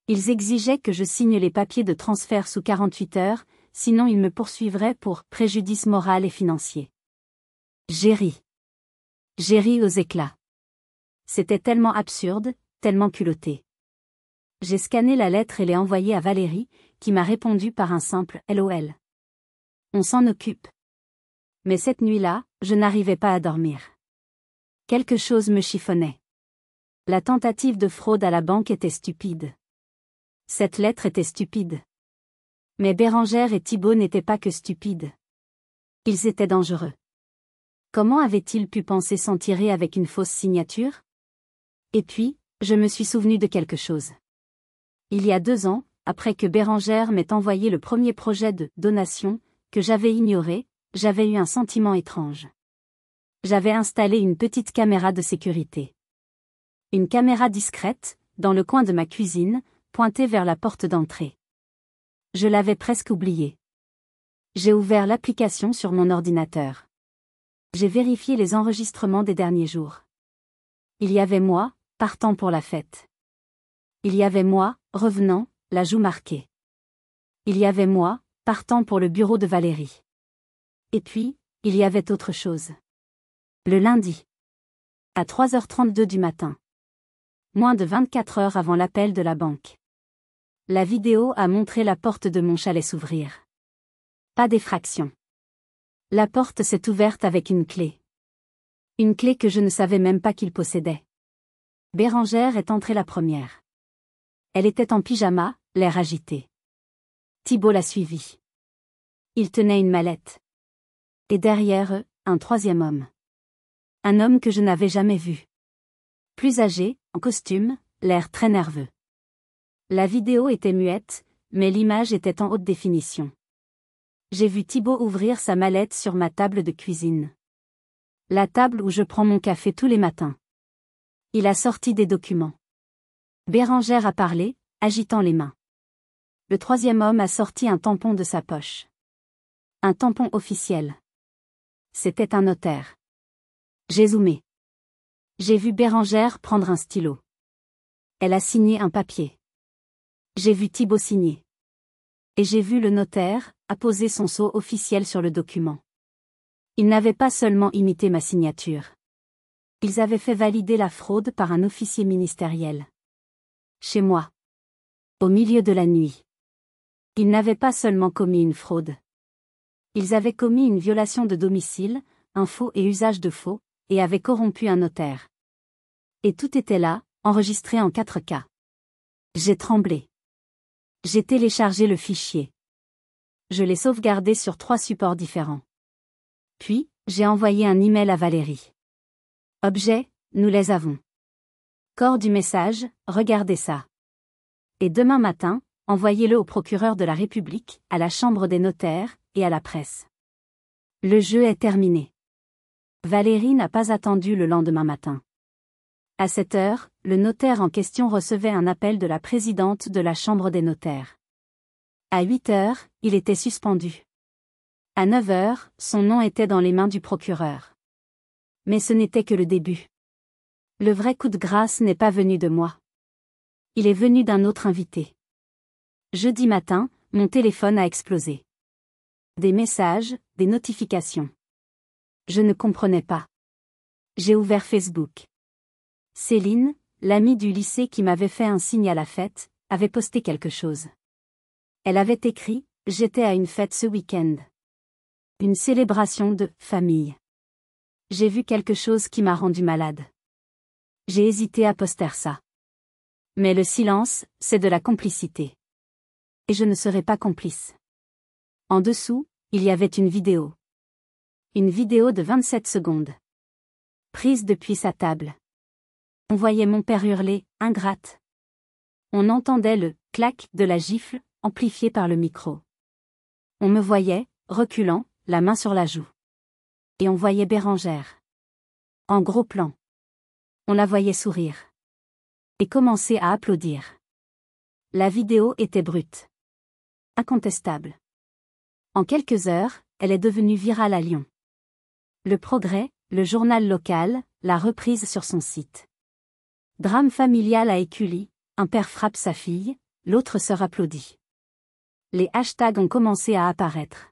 Ils exigeaient que je signe les papiers de transfert sous 48 heures, sinon ils me poursuivraient pour préjudice moral et financier. J'ai ri. J'ai ri aux éclats. C'était tellement absurde, tellement culotté. J'ai scanné la lettre et l'ai envoyée à Valérie, qui m'a répondu par un simple LOL. On s'en occupe. Mais cette nuit-là, je n'arrivais pas à dormir. Quelque chose me chiffonnait. La tentative de fraude à la banque était stupide. Cette lettre était stupide. Mais Bérengère et Thibault n'étaient pas que stupides. Ils étaient dangereux. Comment avaient-ils pu penser s'en tirer avec une fausse signature? Et puis, je me suis souvenu de quelque chose. Il y a 2 ans, après que Bérengère m'ait envoyé le premier projet de donation, que j'avais ignoré, j'avais eu un sentiment étrange. J'avais installé une petite caméra de sécurité. Une caméra discrète, dans le coin de ma cuisine, pointée vers la porte d'entrée. Je l'avais presque oublié. J'ai ouvert l'application sur mon ordinateur. J'ai vérifié les enregistrements des derniers jours. Il y avait moi, partant pour la fête. Il y avait moi, revenant, la joue marquée. Il y avait moi, partant pour le bureau de Valérie. Et puis, il y avait autre chose. Le lundi. À 3h32 du matin. Moins de 24 heures avant l'appel de la banque. La vidéo a montré la porte de mon chalet s'ouvrir. Pas d'effraction. La porte s'est ouverte avec une clé. Une clé que je ne savais même pas qu'il possédait. Bérengère est entrée la première. Elle était en pyjama, l'air agité. Thibault l'a suivie. Il tenait une mallette. Et derrière eux, un troisième homme. Un homme que je n'avais jamais vu. Plus âgé, en costume, l'air très nerveux. La vidéo était muette, mais l'image était en haute définition. J'ai vu Thibault ouvrir sa mallette sur ma table de cuisine. La table où je prends mon café tous les matins. Il a sorti des documents. Bérengère a parlé, agitant les mains. Le troisième homme a sorti un tampon de sa poche. Un tampon officiel. C'était un notaire. J'ai zoomé. J'ai vu Bérengère prendre un stylo. Elle a signé un papier. J'ai vu Thibault signer. Et j'ai vu le notaire apposer son sceau officiel sur le document. Ils n'avaient pas seulement imité ma signature. Ils avaient fait valider la fraude par un officier ministériel. Chez moi. Au milieu de la nuit. Ils n'avaient pas seulement commis une fraude. Ils avaient commis une violation de domicile, un faux et usage de faux, et avaient corrompu un notaire. Et tout était là, enregistré en 4K. J'ai tremblé. J'ai téléchargé le fichier. Je l'ai sauvegardé sur 3 supports différents. Puis, j'ai envoyé un email à Valérie. Objet, nous les avons. Corps du message, regardez ça. Et demain matin, envoyez-le au procureur de la République, à la Chambre des notaires, et à la presse. Le jeu est terminé. Valérie n'a pas attendu le lendemain matin. À 7 heures, le notaire en question recevait un appel de la présidente de la Chambre des notaires. À 8 heures, il était suspendu. À 9 heures, son nom était dans les mains du procureur. Mais ce n'était que le début. Le vrai coup de grâce n'est pas venu de moi. Il est venu d'un autre invité. Jeudi matin, mon téléphone a explosé. Des messages, des notifications. Je ne comprenais pas. J'ai ouvert Facebook. Céline, l'amie du lycée qui m'avait fait un signe à la fête, avait posté quelque chose. Elle avait écrit « J'étais à une fête ce week-end. Une célébration de « famille ». J'ai vu quelque chose qui m'a rendu malade. J'ai hésité à poster ça. Mais le silence, c'est de la complicité. Et je ne serai pas complice. En dessous, il y avait une vidéo. Une vidéo de 27 secondes. Prise depuis sa table. On voyait mon père hurler, ingrate. On entendait le clac de la gifle, amplifié par le micro. On me voyait, reculant, la main sur la joue. Et on voyait Bérengère. En gros plan. On la voyait sourire. Et commencer à applaudir. La vidéo était brute. Incontestable. En quelques heures, elle est devenue virale à Lyon. Le Progrès, le journal local, l'a reprise sur son site. Drame familial à Écully, un père frappe sa fille, l'autre sœur applaudit. Les hashtags ont commencé à apparaître.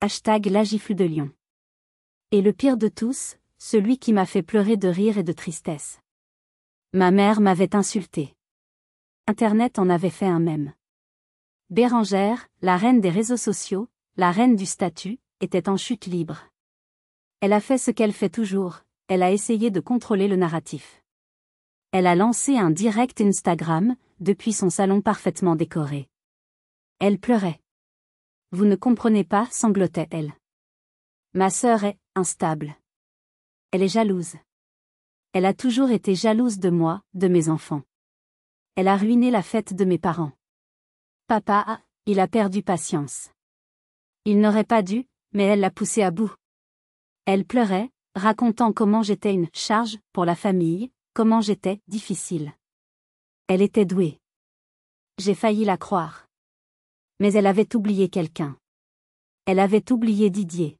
Hashtag la gifle de Lyon. Et le pire de tous, celui qui m'a fait pleurer de rire et de tristesse. Ma mère m'avait insulté. Internet en avait fait un mème. Bérengère, la reine des réseaux sociaux, la reine du statut, était en chute libre. Elle a fait ce qu'elle fait toujours, elle a essayé de contrôler le narratif. Elle a lancé un direct Instagram, depuis son salon parfaitement décoré. Elle pleurait. Vous ne comprenez pas, sanglotait-elle. Ma sœur est instable. Elle est jalouse. Elle a toujours été jalouse de moi, de mes enfants. Elle a ruiné la fête de mes parents. Papa, il a perdu patience. Il n'aurait pas dû, mais elle l'a poussé à bout. Elle pleurait, racontant comment j'étais une charge pour la famille, comment j'étais difficile. Elle était douée. J'ai failli la croire. Mais elle avait oublié quelqu'un. Elle avait oublié Didier.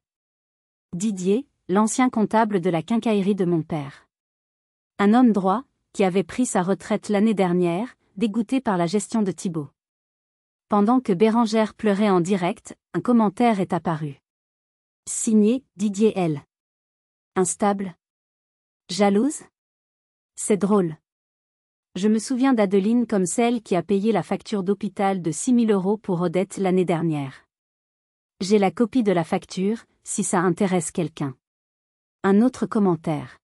Didier, l'ancien comptable de la quincaillerie de mon père. Un homme droit, qui avait pris sa retraite l'année dernière, dégoûté par la gestion de Thibault. Pendant que Bérengère pleurait en direct, un commentaire est apparu. Signé Didier L. Instable. Jalouse? C'est drôle. Je me souviens d'Adeline comme celle qui a payé la facture d'hôpital de 6 000 € pour Odette l'année dernière. J'ai la copie de la facture, si ça intéresse quelqu'un. Un autre commentaire.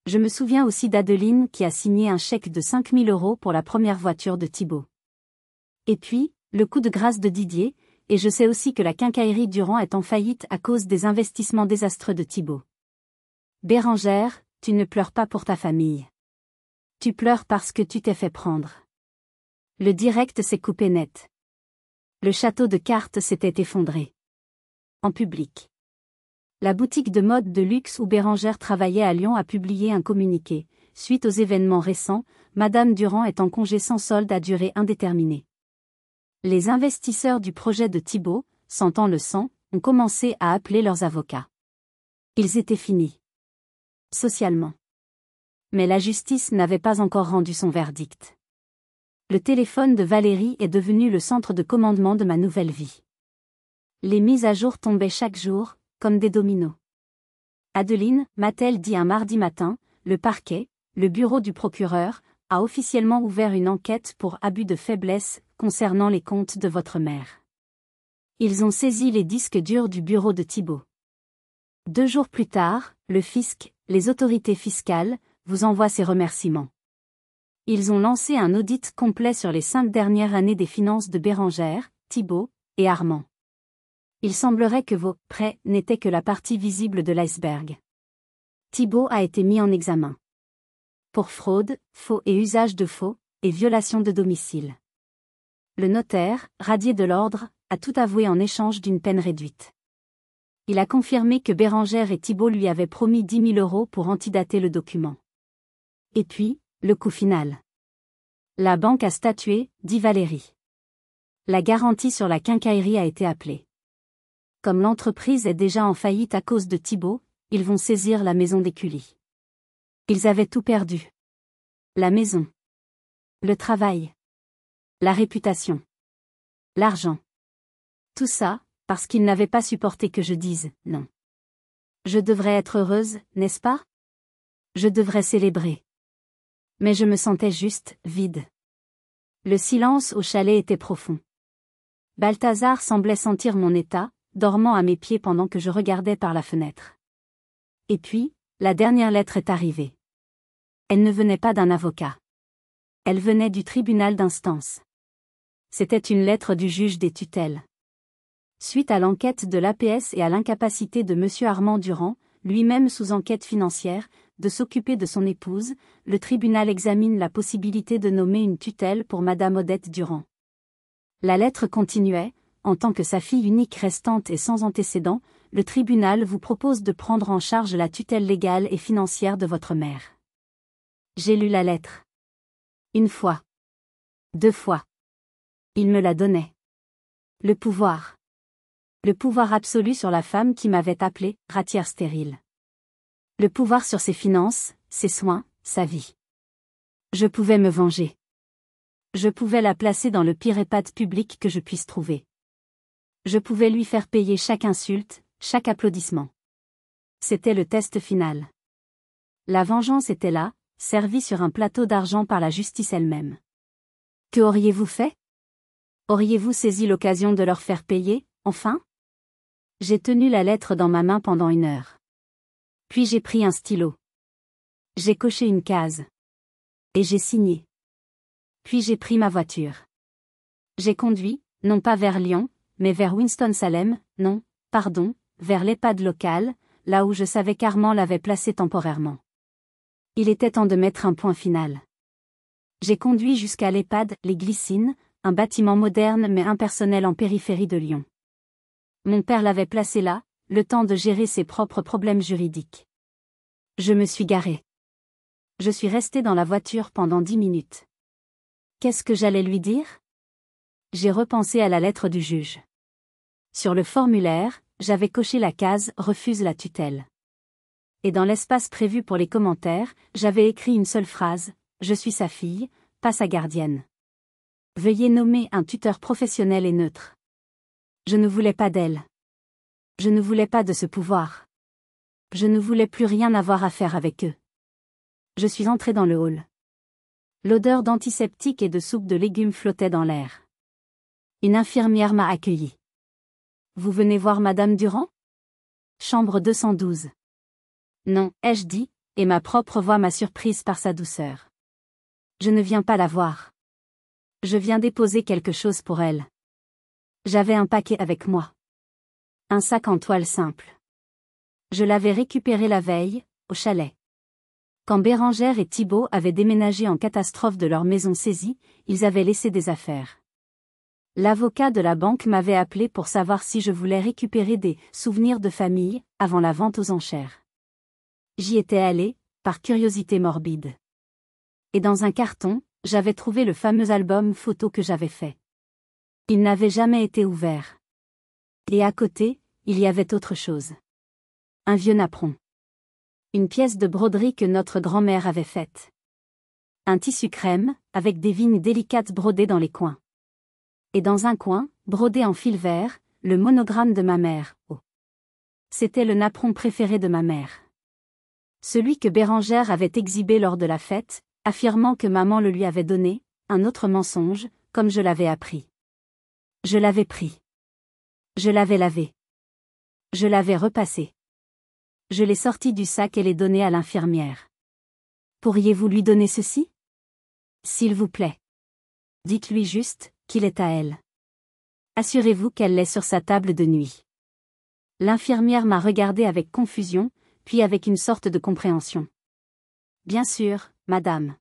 Je me souviens aussi d'Adeline qui a signé un chèque de 5 000 € pour la première voiture de Thibaut. Et puis, le coup de grâce de Didier, et je sais aussi que la quincaillerie Durand est en faillite à cause des investissements désastreux de Thibaut. Bérengère, tu ne pleures pas pour ta famille. Tu pleures parce que tu t'es fait prendre. Le direct s'est coupé net. Le château de cartes s'était effondré. En public. La boutique de mode de luxe où Bérengère travaillait à Lyon a publié un communiqué. Suite aux événements récents, Madame Durand est en congé sans solde à durée indéterminée. Les investisseurs du projet de Thibaut, sentant le sang, ont commencé à appeler leurs avocats. Ils étaient finis. Socialement. Mais la justice n'avait pas encore rendu son verdict. Le téléphone de Valérie est devenu le centre de commandement de ma nouvelle vie. Les mises à jour tombaient chaque jour, comme des dominos. Adeline, m'a-t-elle dit un mardi matin, le parquet, le bureau du procureur, a officiellement ouvert une enquête pour abus de faiblesse concernant les comptes de votre mère. Ils ont saisi les disques durs du bureau de Thibaut. 2 jours plus tard, le fisc, les autorités fiscales, vous envoient ses remerciements. Ils ont lancé un audit complet sur les 5 dernières années des finances de Bérengère, Thibaut et Armand. Il semblerait que vos prêts n'étaient que la partie visible de l'iceberg. Thibaut a été mis en examen. Pour fraude, faux et usage de faux, et violation de domicile. Le notaire, radié de l'ordre, a tout avoué en échange d'une peine réduite. Il a confirmé que Bérengère et Thibaut lui avaient promis 10 000 € pour antidater le document. Et puis, le coup final. La banque a statué, dit Valérie. La garantie sur la quincaillerie a été appelée. Comme l'entreprise est déjà en faillite à cause de Thibaut, ils vont saisir la maison d'Écully. Ils avaient tout perdu. La maison. Le travail. La réputation. L'argent. Tout ça, parce qu'ils n'avaient pas supporté que je dise « non ». Je devrais être heureuse, n'est-ce pas? Je devrais célébrer. Mais je me sentais juste vide. Le silence au chalet était profond. Balthazar semblait sentir mon état, dormant à mes pieds pendant que je regardais par la fenêtre. Et puis, la dernière lettre est arrivée. Elle ne venait pas d'un avocat. Elle venait du tribunal d'instance. C'était une lettre du juge des tutelles. Suite à l'enquête de l'APS et à l'incapacité de M. Armand Durand, lui-même sous enquête financière, de s'occuper de son épouse, le tribunal examine la possibilité de nommer une tutelle pour Madame Odette Durand. La lettre continuait, en tant que sa fille unique restante et sans antécédent, le tribunal vous propose de prendre en charge la tutelle légale et financière de votre mère. J'ai lu la lettre. 1 fois. 2 fois. Il me la donnait. Le pouvoir. Le pouvoir absolu sur la femme qui m'avait appelée ratière stérile. Le pouvoir sur ses finances, ses soins, sa vie. Je pouvais me venger. Je pouvais la placer dans le pire EHPAD public que je puisse trouver. Je pouvais lui faire payer chaque insulte, chaque applaudissement. C'était le test final. La vengeance était là, servie sur un plateau d'argent par la justice elle-même. Que auriez-vous fait? Auriez-vous saisi l'occasion de leur faire payer, enfin? J'ai tenu la lettre dans ma main pendant 1 heure. Puis j'ai pris un stylo. J'ai coché une case. Et j'ai signé. Puis j'ai pris ma voiture. J'ai conduit, non pas vers Lyon, mais vers Winston-Salem, non, pardon, vers l'EHPAD local, là où je savais qu'Armand l'avait placé temporairement. Il était temps de mettre un point final. J'ai conduit jusqu'à l'EHPAD Les Glycines, un bâtiment moderne mais impersonnel en périphérie de Lyon. Mon père l'avait placé là, le temps de gérer ses propres problèmes juridiques. Je me suis garée. Je suis restée dans la voiture pendant 10 minutes. Qu'est-ce que j'allais lui dire? J'ai repensé à la lettre du juge. Sur le formulaire, j'avais coché la case « Refuse la tutelle ». Et dans l'espace prévu pour les commentaires, j'avais écrit une seule phrase « Je suis sa fille, pas sa gardienne ». Veuillez nommer un tuteur professionnel et neutre. Je ne voulais pas d'elle. Je ne voulais pas de ce pouvoir. Je ne voulais plus rien avoir à faire avec eux. Je suis entré dans le hall. L'odeur d'antiseptique et de soupe de légumes flottait dans l'air. Une infirmière m'a accueilli. Vous venez voir Madame Durand? Chambre 212. Non, ai-je dit, et ma propre voix m'a surprise par sa douceur. Je ne viens pas la voir. Je viens déposer quelque chose pour elle. J'avais un paquet avec moi. Un sac en toile simple. Je l'avais récupéré la veille, au chalet. Quand Bérangère et Thibault avaient déménagé en catastrophe de leur maison saisie, ils avaient laissé des affaires. L'avocat de la banque m'avait appelé pour savoir si je voulais récupérer des souvenirs de famille avant la vente aux enchères. J'y étais allé, par curiosité morbide. Et dans un carton, j'avais trouvé le fameux album photo que j'avais fait. Il n'avait jamais été ouvert. Et à côté, il y avait autre chose. Un vieux napperon. Une pièce de broderie que notre grand-mère avait faite. Un tissu crème, avec des vignes délicates brodées dans les coins. Et dans un coin, brodé en fil vert, le monogramme de ma mère. Oh. C'était le napperon préféré de ma mère. Celui que Bérangère avait exhibé lors de la fête, affirmant que maman le lui avait donné, un autre mensonge, comme je l'avais appris. Je l'avais pris. Je l'avais lavé. Je l'avais repassé. Je l'ai sorti du sac et l'ai donné à l'infirmière. Pourriez-vous lui donner ceci? S'il vous plaît. Dites-lui juste qu'il est à elle. Assurez-vous qu'elle l'est sur sa table de nuit. L'infirmière m'a regardé avec confusion, puis avec une sorte de compréhension. Bien sûr, madame.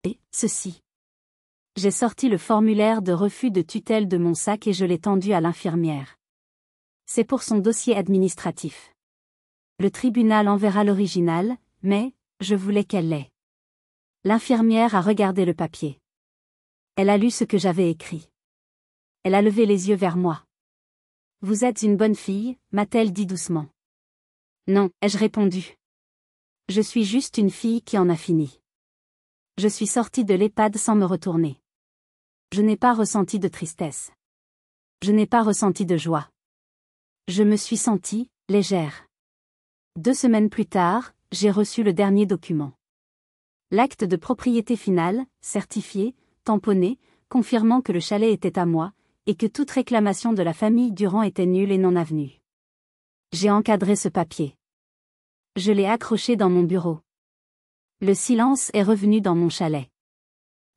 Et, ceci. J'ai sorti le formulaire de refus de tutelle de mon sac et je l'ai tendu à l'infirmière. C'est pour son dossier administratif. Le tribunal enverra l'original, mais, je voulais qu'elle l'ait. L'infirmière a regardé le papier. Elle a lu ce que j'avais écrit. Elle a levé les yeux vers moi. Vous êtes une bonne fille, m'a-t-elle dit doucement. Non, ai-je répondu. Je suis juste une fille qui en a fini. Je suis sortie de l'EHPAD sans me retourner. Je n'ai pas ressenti de tristesse. Je n'ai pas ressenti de joie. Je me suis sentie légère. 2 semaines plus tard, j'ai reçu le dernier document. L'acte de propriété finale, certifié, tamponné, confirmant que le chalet était à moi, et que toute réclamation de la famille Durand était nulle et non avenue. J'ai encadré ce papier. Je l'ai accroché dans mon bureau. Le silence est revenu dans mon chalet.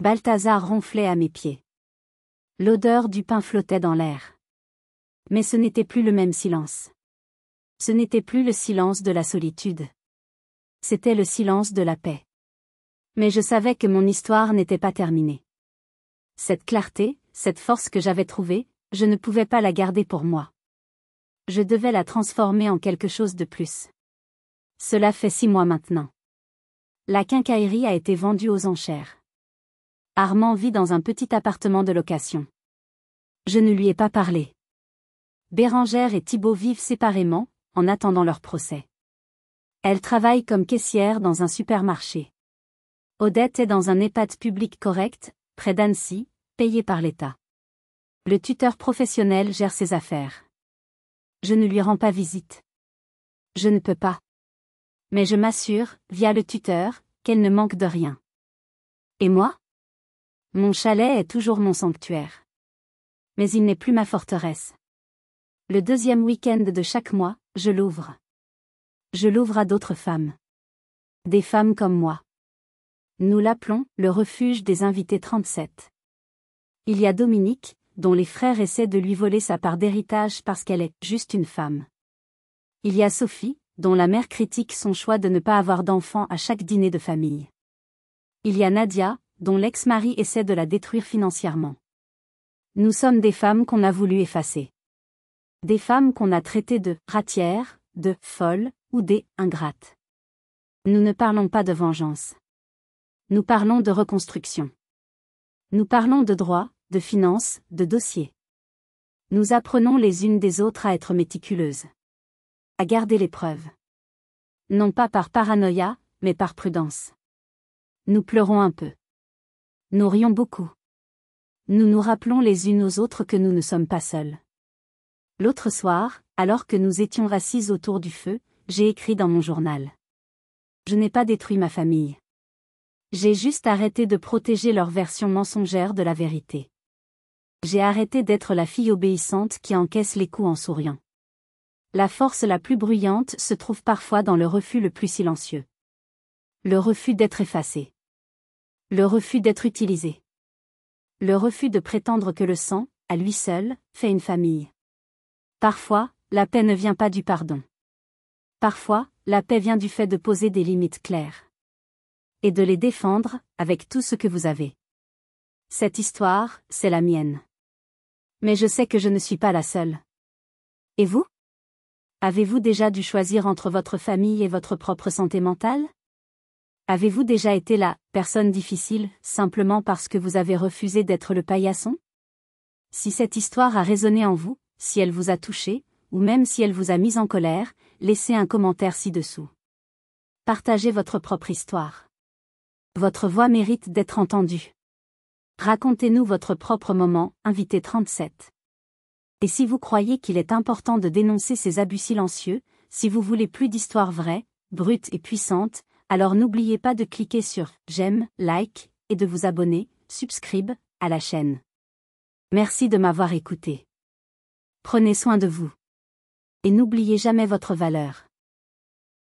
Balthazar ronflait à mes pieds. L'odeur du pain flottait dans l'air. Mais ce n'était plus le même silence. Ce n'était plus le silence de la solitude. C'était le silence de la paix. Mais je savais que mon histoire n'était pas terminée. Cette clarté, cette force que j'avais trouvée, je ne pouvais pas la garder pour moi. Je devais la transformer en quelque chose de plus. Cela fait 6 mois maintenant. La quincaillerie a été vendue aux enchères. Armand vit dans un petit appartement de location. Je ne lui ai pas parlé. Bérangère et Thibault vivent séparément, en attendant leur procès. Elle travaille comme caissière dans un supermarché. Odette est dans un EHPAD public correct, près d'Annecy, payé par l'État. Le tuteur professionnel gère ses affaires. Je ne lui rends pas visite. Je ne peux pas. Mais je m'assure, via le tuteur, qu'elle ne manque de rien. Et moi? Mon chalet est toujours mon sanctuaire. Mais il n'est plus ma forteresse. Le 2e week-end de chaque mois, je l'ouvre. Je l'ouvre à d'autres femmes. Des femmes comme moi. Nous l'appelons le refuge des invités 37. Il y a Dominique, dont les frères essaient de lui voler sa part d'héritage parce qu'elle est juste une femme. Il y a Sophie, dont la mère critique son choix de ne pas avoir d'enfants à chaque dîner de famille. Il y a Nadia, dont l'ex-mari essaie de la détruire financièrement. Nous sommes des femmes qu'on a voulu effacer. Des femmes qu'on a traitées de ratières, de folles, ou des ingrates. Nous ne parlons pas de vengeance. Nous parlons de reconstruction. Nous parlons de droit, de finances, de dossiers. Nous apprenons les unes des autres à être méticuleuses. À garder les preuves. Non pas par paranoïa, mais par prudence. Nous pleurons un peu. Nous rions beaucoup. Nous nous rappelons les unes aux autres que nous ne sommes pas seuls. L'autre soir, alors que nous étions assises autour du feu, j'ai écrit dans mon journal. Je n'ai pas détruit ma famille. J'ai juste arrêté de protéger leur version mensongère de la vérité. J'ai arrêté d'être la fille obéissante qui encaisse les coups en souriant. La force la plus bruyante se trouve parfois dans le refus le plus silencieux. Le refus d'être effacé. Le refus d'être utilisé. Le refus de prétendre que le sang, à lui seul, fait une famille. Parfois, la paix ne vient pas du pardon. Parfois, la paix vient du fait de poser des limites claires. Et de les défendre, avec tout ce que vous avez. Cette histoire, c'est la mienne. Mais je sais que je ne suis pas la seule. Et vous? Avez-vous déjà dû choisir entre votre famille et votre propre santé mentale? Avez-vous déjà été la personne difficile, simplement parce que vous avez refusé d'être le paillasson? Si cette histoire a résonné en vous, si elle vous a touché, ou même si elle vous a mis en colère, laissez un commentaire ci-dessous. Partagez votre propre histoire. Votre voix mérite d'être entendue. Racontez-nous votre propre moment, invité 37. Et si vous croyez qu'il est important de dénoncer ces abus silencieux, si vous voulez plus d'histoires vraies, brutes et puissantes, alors n'oubliez pas de cliquer sur « J'aime », « Like » et de vous abonner, subscribe, à la chaîne. Merci de m'avoir écouté. Prenez soin de vous. Et n'oubliez jamais votre valeur.